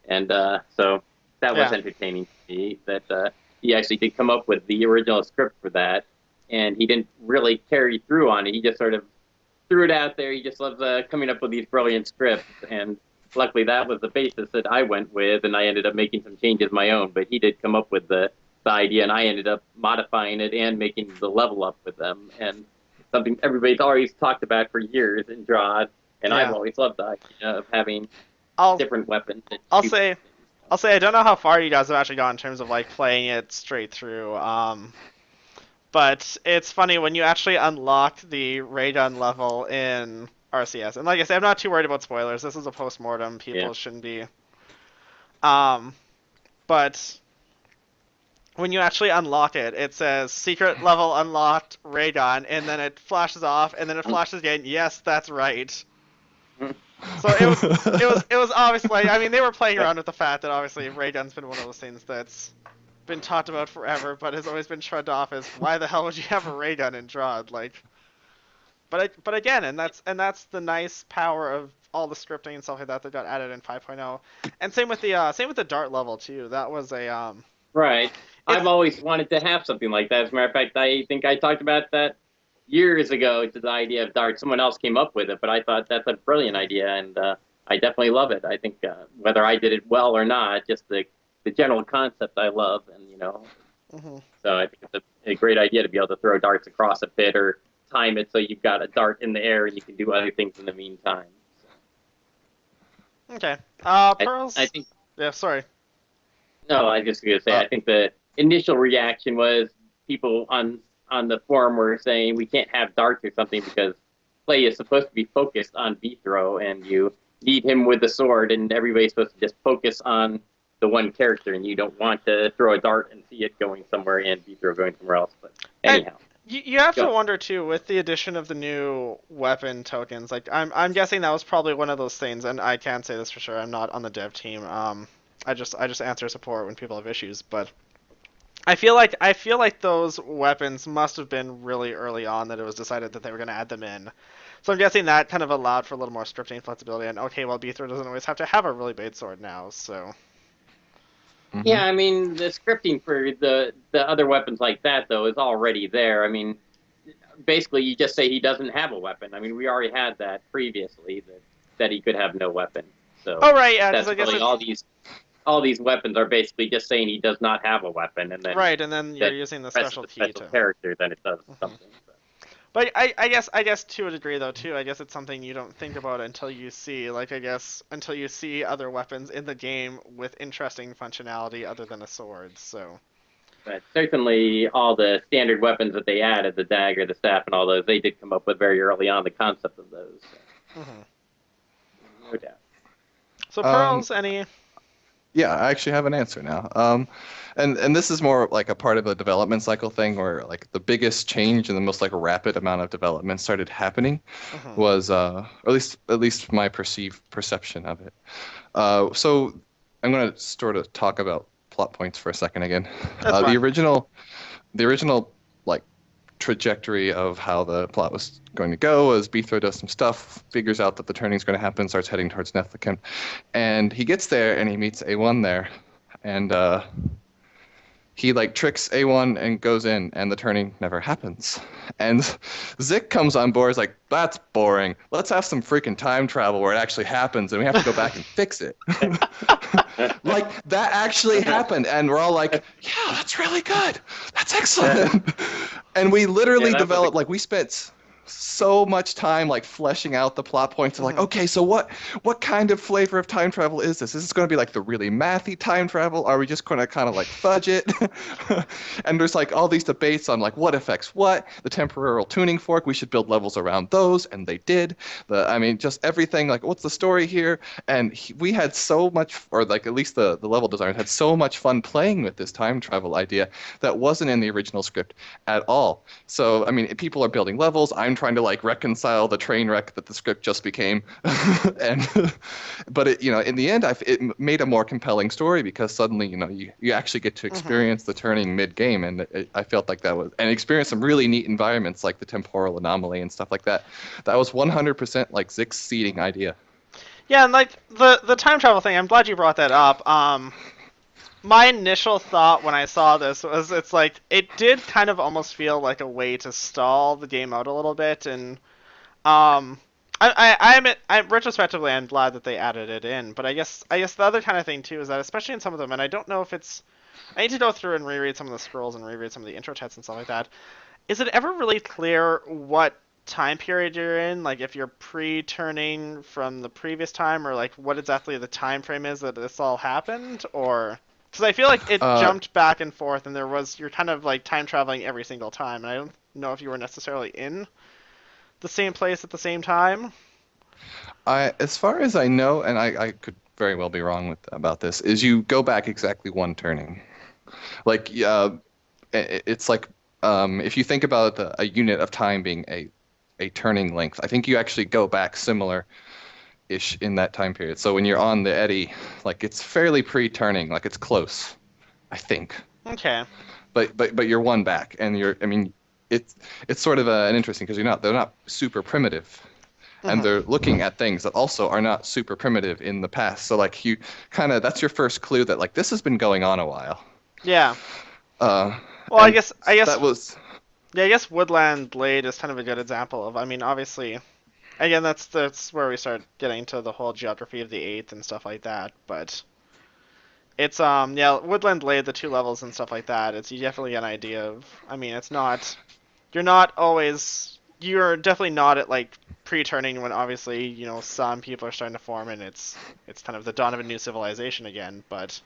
and so that was Yeah. entertaining to me. That he actually did come up with the original script for that, and he didn't really carry through on it. He just sort of threw it out there. He just loves coming up with these brilliant scripts, and luckily that was the basis that I went with, and I ended up making some changes my own. But he did come up with the idea, and I ended up modifying it and making the level up with them. And something everybody's always talked about for years in DROD, and I've Yeah. always loved the idea of having I'll different weapons that I'll shoot say things. I'll say I don't know how far you guys have actually gone in terms of like playing it straight through. But it's funny when you actually unlock the ray gun level in RCS. And like I said, I'm not too worried about spoilers. This is a post-mortem. Yeah. People shouldn't be. Um, but when you actually unlock it, it says secret level unlocked ray gun, and then it flashes off, and then it flashes again. Yes, that's right. So it was obviously. I mean, they were playing around with the fact that obviously ray gun's been one of those things that's been talked about forever, but has always been shrugged off as why the hell would you have a ray gun in DROD? Like, but again, and that's the nice power of all the scripting and stuff like that that got added in 5.0, and same with the dart level too. That was a Right. I've it's always wanted to have something like that. As a matter of fact, I think I talked about that years ago to the idea of Dart. Someone else came up with it, but I thought that's a brilliant idea, and I definitely love it. I think whether I did it well or not, just the general concept I love, and mhm. so I think it's a great idea to be able to throw darts across a pit or time it so you've got a dart in the air and you can do other things in the meantime. Okay. I Pearls. think Yeah, sorry. no, I just gonna say Uh, I think the initial reaction was people on the forum were saying we can't have darts or something because play is supposed to be focused on throw and you need him with the sword and everybody's supposed to just focus on the one character and you don't want to throw a dart and see it going somewhere and throw going somewhere else. But And anyhow, you have to go. wonder too with the addition of the new weapon tokens. Like I'm guessing that was probably one of those things, and I can't say this for sure. I'm not on the dev team. I just answer support when people have issues, but I feel like those weapons must have been really early on that it was decided that they were going to add them in. So I'm guessing that kind of allowed for a little more scripting flexibility. And okay, well, Beathro doesn't always have to have a really bait sword now, so. mhm. Yeah, I mean the scripting for the other weapons like that though is already there. I mean, basically you just say he doesn't have a weapon. I mean, we already had that previously that he could have no weapon. So Oh right, yeah, because that's I guess really it's all these weapons are basically just saying he does not have a weapon, and then right, and then you're that using the presses special a key special to. character, then it does Mhm. something. So. But I guess to a degree though too, I guess it's something you don't think about until you see, like I guess until you see other weapons in the game with interesting functionality other than a sword. So. But certainly all the standard weapons that they added, the dagger, the staff, and all those, they did come up with very early on the concept of those. So, Hmm. no doubt. So Um, pearls, any? yeah, I actually have an answer now. And this is more like a part of a development cycle thing where like the biggest change and the most like rapid amount of development started happening Hmm. was at least my perceived perception of it. So I'm going to sort of talk about plot points for a second again. That's The fine. original like trajectory of how the plot was going to go was Beathro does some stuff, figures out that the turning's going to happen, starts heading towards Nethlicum, and he gets there and he meets A1 there, and he like tricks A1 and goes in, and the turning never happens. And Zik comes on board, is like, that's boring. Let's have some freaking time travel where it actually happens, and we have to go back and fix it. Like that actually happened, and we're all like, yeah, that's really good. That's excellent. And we Yeah, literally that was developed like we spent so much time like fleshing out the plot points of like, Hmm. okay, so what kind of flavor of time travel is this? Is this going to be like the really mathy time travel? Are we just going to kind of like fudge it? And there's like all these debates on like what affects what. The temporal tuning fork, we should build levels around those, and they did. I mean, just everything. Like, what's the story here? And we had so much, or like at least the level designers had so much fun playing with this time travel idea that wasn't in the original script at all. So, I mean, people are building levels. I'm trying to like reconcile the train wreck that the script just became, and but in the end, it made a more compelling story because suddenly, you actually get to Hmm. experience the turning mid-game, and I felt like that was and experience some really neat environments like the temporal anomaly and stuff like that. That was 100% like Zix's seeding idea. Yeah, and like the time travel thing, I'm glad you brought that up. My initial thought when I saw this was it's like it did kind of almost feel like a way to stall the game out a little bit, and um, I'm retrospectively I'm glad that they added it in, but I guess the other kind of thing too is that especially in some of them, and I don't know if it's I need to go through and reread some of the scrolls and reread some of the intro texts and stuff like that. Is it ever really clear what time period you're in? Like if you're pre-turning from the previous time, or like what exactly the time frame is that this all happened, or because I feel like it Uh, jumped back and forth, and you're kind of like time traveling every single time, and I don't know if you were necessarily in the same place at the same time. as far as I know, and I could very well be wrong about this, is you go back exactly one turning. Like, it's like if you think about a unit of time being a turning length, I think you actually go back similar-ish in that time period. So when you're on the eddy, like it's fairly pre-turning, like it's close, I think. Okay. But you're one back, and I mean, it's sort of an interesting because they're not super primitive, and Hmm. they're looking at things that also are not super primitive in the past. So like you kind of that's your first clue that like this has been going on a while. Yeah. Uh, Well, I and guess I guess that was yeah, I guess Woodland Glade is kind of a good example of. I mean, obviously, again, that's where we start getting to the whole geography of the eighth and stuff like that. But it's yeah, Woodland Glade, the two levels and stuff like that. It's you definitely get an idea of. I mean, it's not you're not always you're definitely not at like pre-turning when obviously some people are starting to form and it's kind of the dawn of a new civilization again. But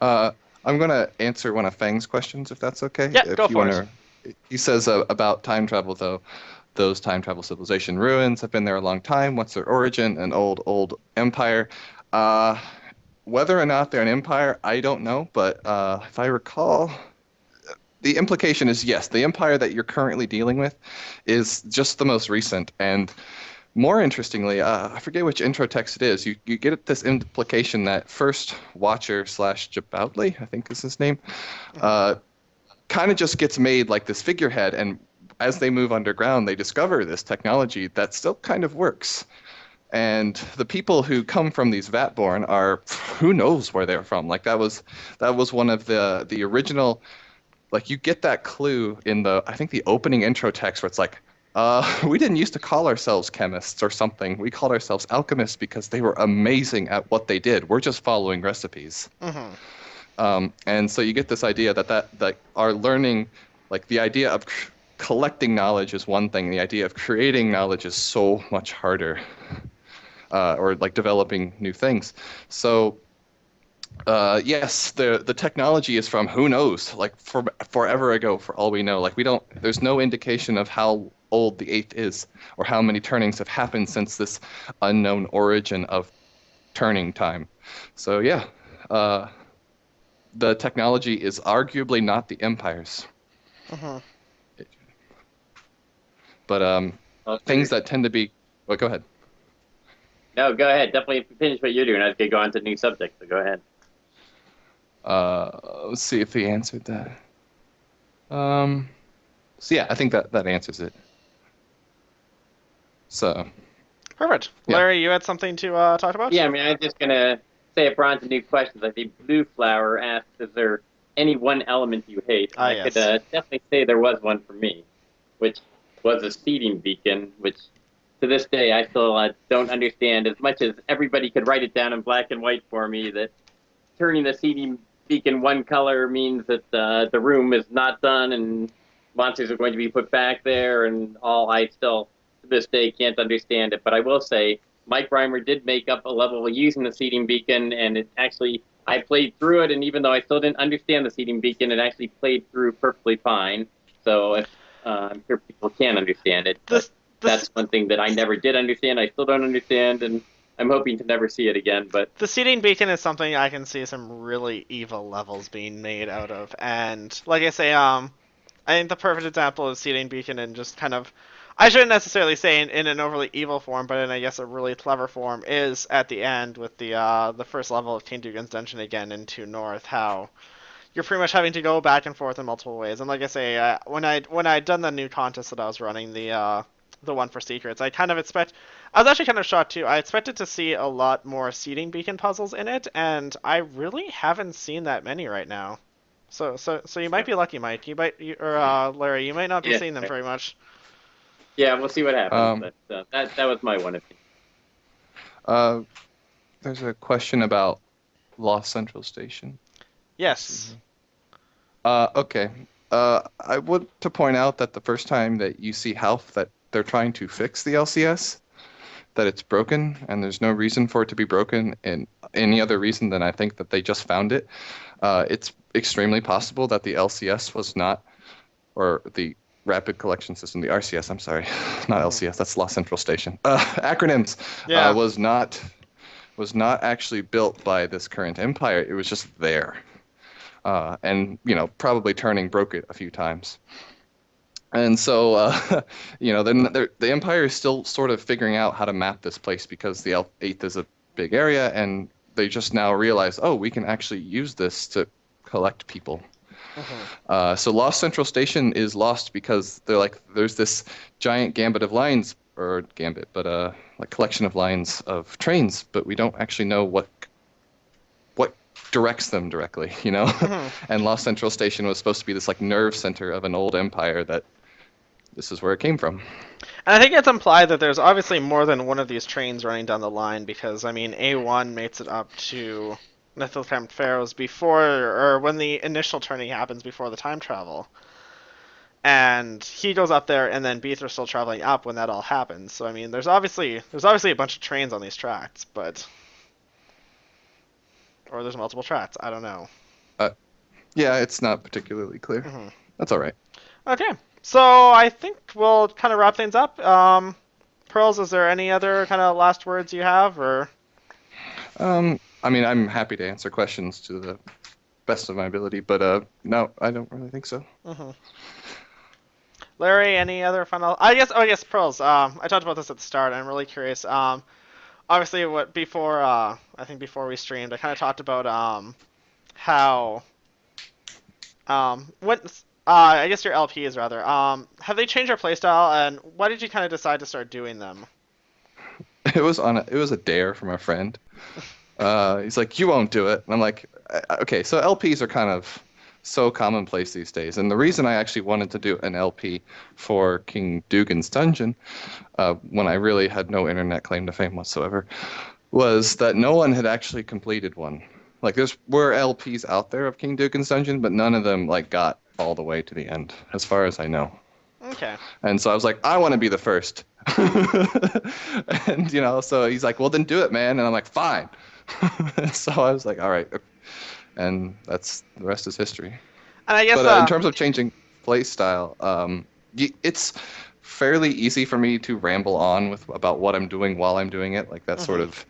uh, I'm gonna answer one of Fang's questions if that's okay. yeah, go If you for want it. to, he says about time travel though. Those time travel civilization ruins have been there a long time. What's their origin? An old empire. Uh, Whether or not they're an empire, I don't know. But if I recall, the implication is yes, the empire that you're currently dealing with is just the most recent. And more interestingly, I forget which intro text it is. You get this implication that first Watcher slash Jaboutli, I think is his name, Mhm. uh, kind of just gets made like this figurehead. And as they move underground, they discover this technology that still kind of works. And the people who come from these Vatborn are who knows where they're from. Like that was one of the original, like you get that clue in the I think the opening intro text where it's like we didn't used to call ourselves chemists or something. We called ourselves alchemists because they were amazing at what they did. We're just following recipes. Mhm. And so you get this idea that our learning, like the idea of collecting knowledge is one thing. The idea of creating knowledge is so much harder, or like developing new things. So yes, the technology is from who knows, like forever ago, for all we know. Like we don't, there's no indication of how old the eighth is or how many turnings have happened since this unknown origin of turning time. So yeah, uh, the technology is arguably not the Empire's, Mhm. but Well, things that tend to be. Well, go ahead. no, go ahead. Definitely finish what you're doing. I was gonna go on to new subjects. So go ahead. Let's see if he answered that. Um, so yeah, I think that answers it. So Perfect. yeah. Larry, you had something to talk about? Yeah, I mean, I was just gonna say if we're on to new questions. I think Blue Flower asked, "Is there any one element you hate?" And Ah, I could yes. definitely say there was one for me, which was a seeding beacon, which to this day I still don't understand. As much as everybody could write it down in black and white for me, that turning the seeding beacon one color means that the room is not done and monsters are going to be put back there and all. I still to this day can't understand it, but I will say Mike Reimer did make up a level using the seeding beacon, and it actually I played through it, and even though I still didn't understand the seeding beacon, it actually played through perfectly fine. So if, I'm sure people can understand it, but This that's this one thing that I never did understand. I still don't understand, and I'm hoping to never see it again. But the seeding beacon is something I can see some really evil levels being made out of, and like I say, I think the perfect example of seeding beacon and just kind of, I shouldn't necessarily say in an overly evil form, but in I guess a really clever form is at the end with the first level of King Dugan's Dungeon again into North, how you're pretty much having to go back and forth in multiple ways. And like I say, when I'd done the new contest that I was running, the one for secrets, I was actually kind of shocked too. I expected to see a lot more seeding beacon puzzles in it, and I really haven't seen that many right now. So you might be lucky, Mike. Or Larry, you might not be yeah, seeing them very much. yeah, we'll see what happens. Um, But that was my one opinion. uh, there's a question about Lost Central Station. Let's see Yes. here. Okay. I would to point out that the first time that you see Half that they're trying to fix the LCS, that it's broken, and there's no reason for it to be broken in any other reason than I think that they just found it. It's extremely possible that the LCS was not, or the Rapid Collection System, the RCS, I'm sorry, not Hmm. LCS, that's Lost Central Station. Acronyms, Yeah. was not actually built by this current empire. It was just there. And probably turning broke it a few times. And so, then the Empire is still sort of figuring out how to map this place because the Eighth is a big area, and they just now realize, oh, we can actually use this to collect people. Mhm. So Lost Central Station is lost because there's this giant gambit of lines, or gambit, but like collection of lines of trains, but we don't actually know what directs them directly, you know? Mhm. And Lost Central Station was supposed to be this like nerve center of an old empire that this is where it came from. And I think it's implied that there's obviously more than one of these trains running down the line because, I mean, A1 makes it up to Niflheim Pharaohs before, or when the initial turning happens before the time travel. And he goes up there, and then Beath's still traveling up when that all happens. So, I mean, there's obviously a bunch of trains on these tracks, but. Or there's multiple tracks. I don't know. Uh, yeah, it's not particularly clear. Hmm. That's all right. Okay. So I think we'll kind of wrap things up. Pearls, is there any other kind of last words you have, or? I mean, I'm happy to answer questions to the best of my ability, but no, I don't really think so. Hmm. Larry, any other final? I guess. Oh, yes, Pearls. I talked about this at the start. I'm really curious. Obviously, what before? I think before we streamed, I kind of talked about how what. I guess your LPs rather. Have they changed their playstyle, and why did you kind of decide to start doing them? It was a dare from a friend. He's like, you won't do it. And I'm like, okay, so LPs are kind of so commonplace these days. And the reason I actually wanted to do an LP for King Dugan's Dungeon, when I really had no internet claim to fame whatsoever, was that no one had actually completed one. Like, were LPs out there of King Dugan's Dungeon, but none of them like got all the way to the end, as far as I know. Okay. And so I was like, I want to be the first. And, so he's like, well, then do it, man. And I'm like, fine. So I was like, all right. And the rest is history. And I guess. But in terms of changing play style, it's fairly easy for me to ramble on about what I'm doing while I'm doing it. Like that sort of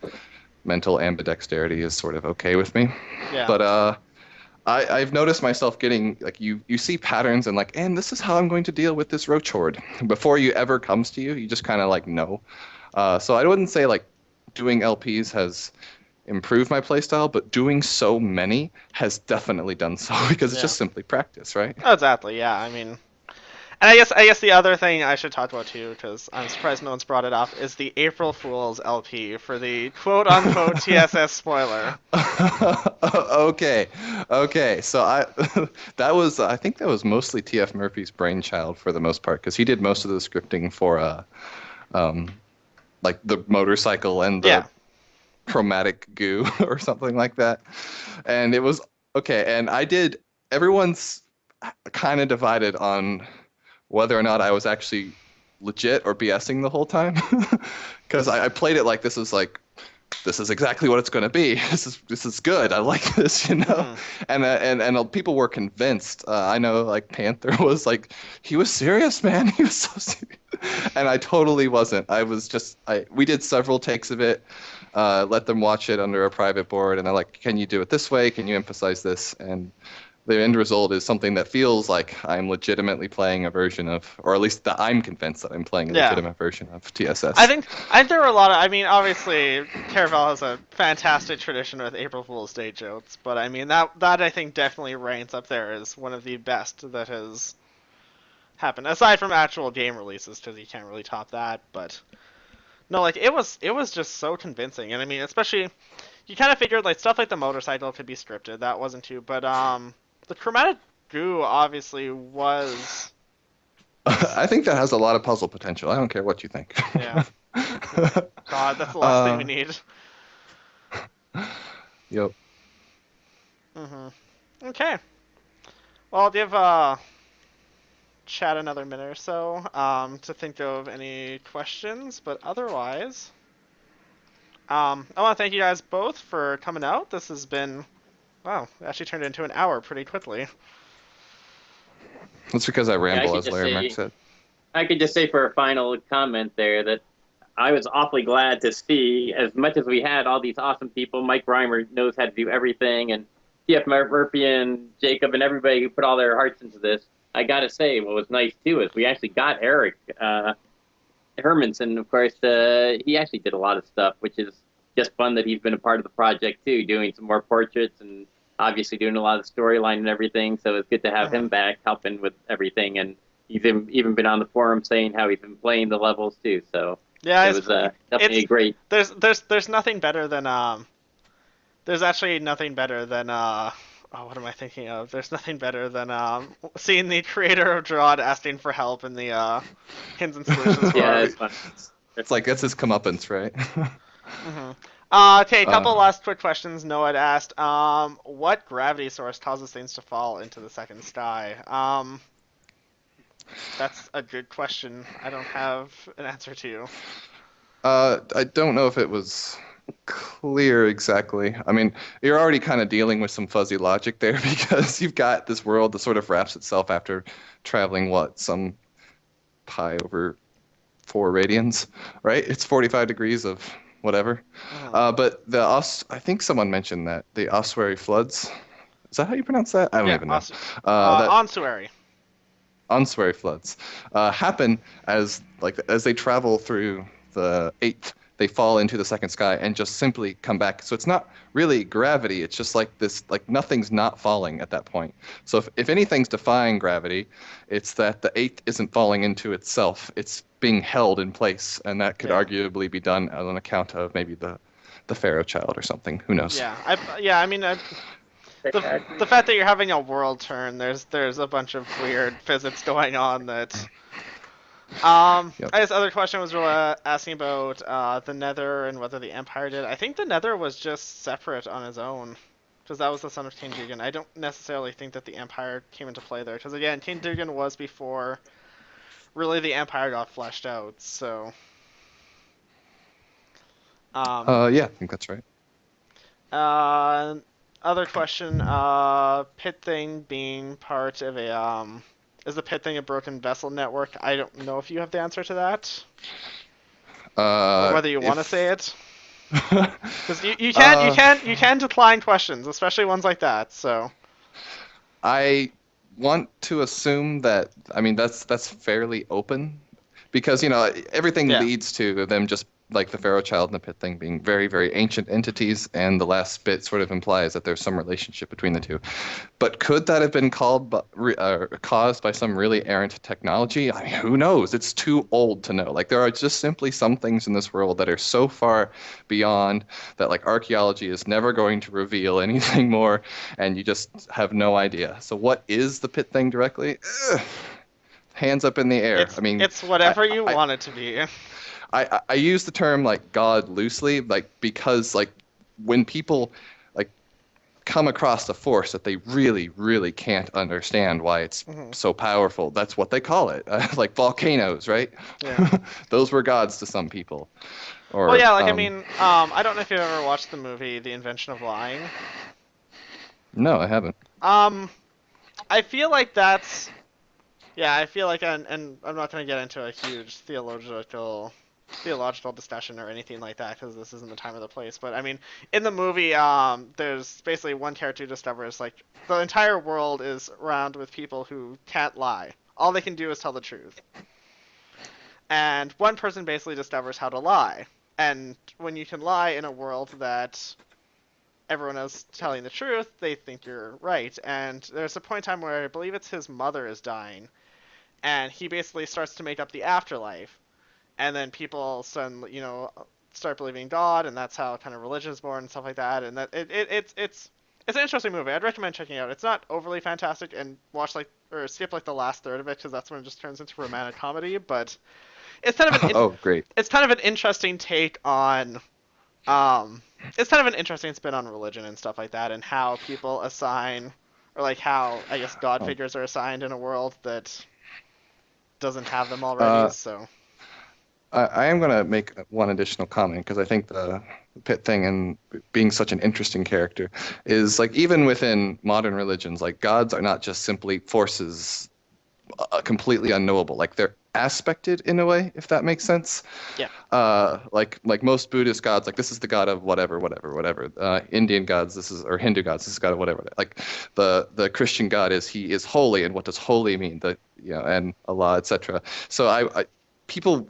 mental ambidexterity is sort of okay with me. Yeah. But I've noticed myself getting like you see patterns and like, and this is how I'm going to deal with this roach horde. Before you ever comes to you, you just kind of like know. So I wouldn't say like doing LPs has improved my playstyle, but doing so many has definitely done so because it's just simply practice, right? Oh, exactly. Yeah. I mean, and I guess the other thing I should talk about too, because I'm surprised no one's brought it up, is the April Fool's LP for the quote unquote TSS spoiler. Okay. So I think that was mostly TF Murphy's brainchild for the most part because he did most of the scripting for like the motorcycle and the chromatic goo or something like that. And it was okay. And everyone's kind of divided on whether or not I was actually legit or BSing the whole time. Because I played it like this is exactly what it's going to be. This is good. I like this, And people were convinced. I know, like Panther was like, he was serious, man. He was so serious, and I totally wasn't. We did several takes of it, let them watch it under a private board, and they're like, can you do it this way? Can you emphasize this? And the end result is something that feels like I'm legitimately playing a version of, or at least that I'm convinced that I'm playing a legitimate version of TSS. I think there were a lot of. I mean, obviously, Caravel has a fantastic tradition with April Fool's Day jokes, but I mean that I think definitely ranks up there as one of the best that has happened, aside from actual game releases, because you can't really top that. But no, like it was just so convincing, and I mean, especially you kind of figured like stuff like the motorcycle could be scripted. That wasn't too, but the chromatic goo obviously was. I think that has a lot of puzzle potential. I don't care what you think. Yeah. God, that's the last thing we need. Yep. Okay. Well, I'll give chat another minute or so to think of any questions, but otherwise, I want to thank you guys both for coming out. This has been, wow, it actually turned into an hour pretty quickly. That's because I ramble, as Larry Murk said. I could just say for a final comment there that I was awfully glad to see, as much as we had all these awesome people, Mike Reimer knows how to do everything, and TF Murphy and Jacob and everybody who put all their hearts into this. I got to say, what was nice, too, is we actually got Eric Hermanson, of course. He actually did a lot of stuff, which is just fun that he's been a part of the project, too, doing some more portraits and obviously doing a lot of the storyline and everything. So it's good to have him back helping with everything. And he's even been on the forum saying how he's been playing the levels too. So Yeah, it was definitely a great. there's nothing better than there's actually nothing better than oh, what am I thinking of? There's nothing better than seeing the creator of DROD asking for help in the hints and solutions Yeah, forum. it's fun. It's like that's his comeuppance, right? Okay, a couple last quick questions Noah had asked. What gravity source causes things to fall into the second sky? That's a good question. I don't have an answer to. I don't know if it was clear exactly. I mean, you're already kind of dealing with some fuzzy logic there because you've got this world that sort of wraps itself after traveling some pi over 4 radians, right? It's 45 degrees of whatever. But I think someone mentioned that the ossuary floods. Is that how you pronounce that? I don't even know. That Onsuary. ossuary floods happen as they travel through the eighth. They fall into the second sky and just simply come back. So it's not really gravity. It's just like this, like nothing's not falling at that point. So if anything's defying gravity, it's that the eighth isn't falling into itself. It's being held in place, and that could arguably be done on account of maybe the Pharaoh child or something. Who knows? Yeah, I mean, the fact that you're having a world turn, there's a bunch of weird physics going on that. I guess other question was asking about the Nether and whether the Empire did. I think the Nether was just separate on his own, because that was the son of King Dugan. I don't necessarily think that the Empire came into play there, because again, King Dugan was before really the Empire got fleshed out. So. Yeah, I think that's right. Other question, pit thing being part of a is the pit thing a broken vessel network? I don't know if you have the answer to that. Or whether you want to say it. Because you can decline questions, especially ones like that. So. I want to assume that. I mean, that's fairly open, because everything leads to them just like the Pharaoh child and the pit thing being very, very ancient entities, and the last bit sort of implies that there's some relationship between the two. But could that have been caused by some really errant technology? I mean, who knows? It's too old to know. Like, there are just simply some things in this world that are so far beyond that, like, archaeology is never going to reveal anything more, and you just have no idea. So what is the pit thing directly? Hands up in the air. I mean, it's whatever you want it to be. I use the term like God loosely, like because like when people like come across a force that they really, really can't understand why it's so powerful, that's what they call it. Like volcanoes, right? Yeah. Those were gods to some people. Or, well, yeah, like I mean, I don't know if you've ever watched the movie The Invention of Lying. No, I haven't. I feel like that's. Yeah, I feel like, and I'm not going to get into a huge theological discussion or anything like that, because this isn't the time or the place. But I mean, in the movie, there's basically one character who discovers like the entire world is round with people who can't lie. All they can do is tell the truth. And one person basically discovers how to lie. And when you can lie in a world that everyone is telling the truth, they think you're right. And there's a point in time where I believe it's his mother is dying, and he basically starts to make up the afterlife. And then people suddenly, start believing God, and that's how kind of religion is born and stuff like that. And that it's an interesting movie. I'd recommend checking it out. It's not overly fantastic, and skip like the last third of it, because that's when it just turns into romantic comedy. But it's kind of an great. It's kind of an interesting take on it's kind of an interesting spin on religion and stuff like that, and how people assign, or like how I guess God figures are assigned in a world that doesn't have them already. So. I am going to make one additional comment, because I think the pit thing and being such an interesting character is like, even within modern religions, like gods are not just simply forces completely unknowable. Like, they're aspected in a way, if that makes sense. Yeah. Like most Buddhist gods, like this is the god of whatever. Indian gods, or Hindu gods, this is god of whatever. Like the Christian god he is holy, and what does holy mean? And Allah, etc. So I people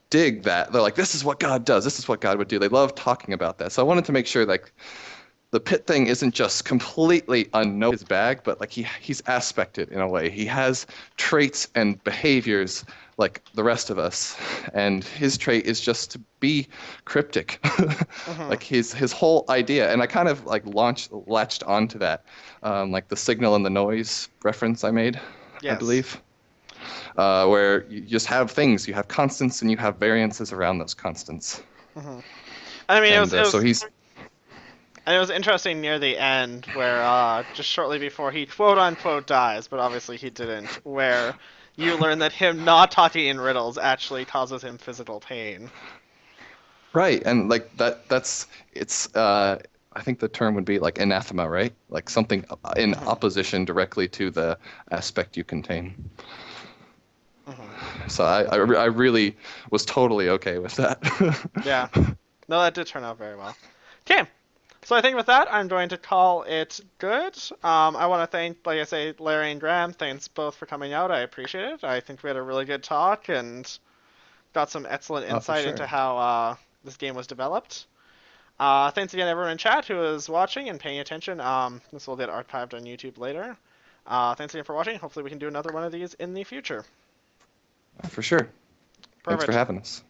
dig that. They're like, this is what God does. This is what God would do. They love talking about that. So I wanted to make sure, like, the pit thing isn't just completely unknown his bag, but like he's aspected in a way. He has traits and behaviors like the rest of us, and his trait is just to be cryptic. Mhm. Like his whole idea, and I kind of like latched onto that, like the signal and the noise reference I made, I Yes. believe, where you just have things, you have constants and you have variances around those constants, Mhm. I mean, and so he's it was interesting near the end where just shortly before he quote unquote dies, but obviously he didn't, where you learn that him not talking in riddles actually causes him physical pain. right, and like that's it's. I think the term would be like anathema, right? Like something in Mhm. opposition directly to the aspect you contain. Mhm. So I really was totally okay with that. Yeah. No, that did turn out very well. Okay. So I think with that, I'm going to call it good. I want to thank, like I say, Larry and Graham. Thanks both for coming out. I appreciate it. I think we had a really good talk and got some excellent For insight into sure. how this game was developed. Thanks again, everyone in chat who is watching and paying attention. This will get archived on YouTube later. Thanks again for watching. Hopefully, we can do another one of these in the future. For sure. Thanks for Perfect. having us.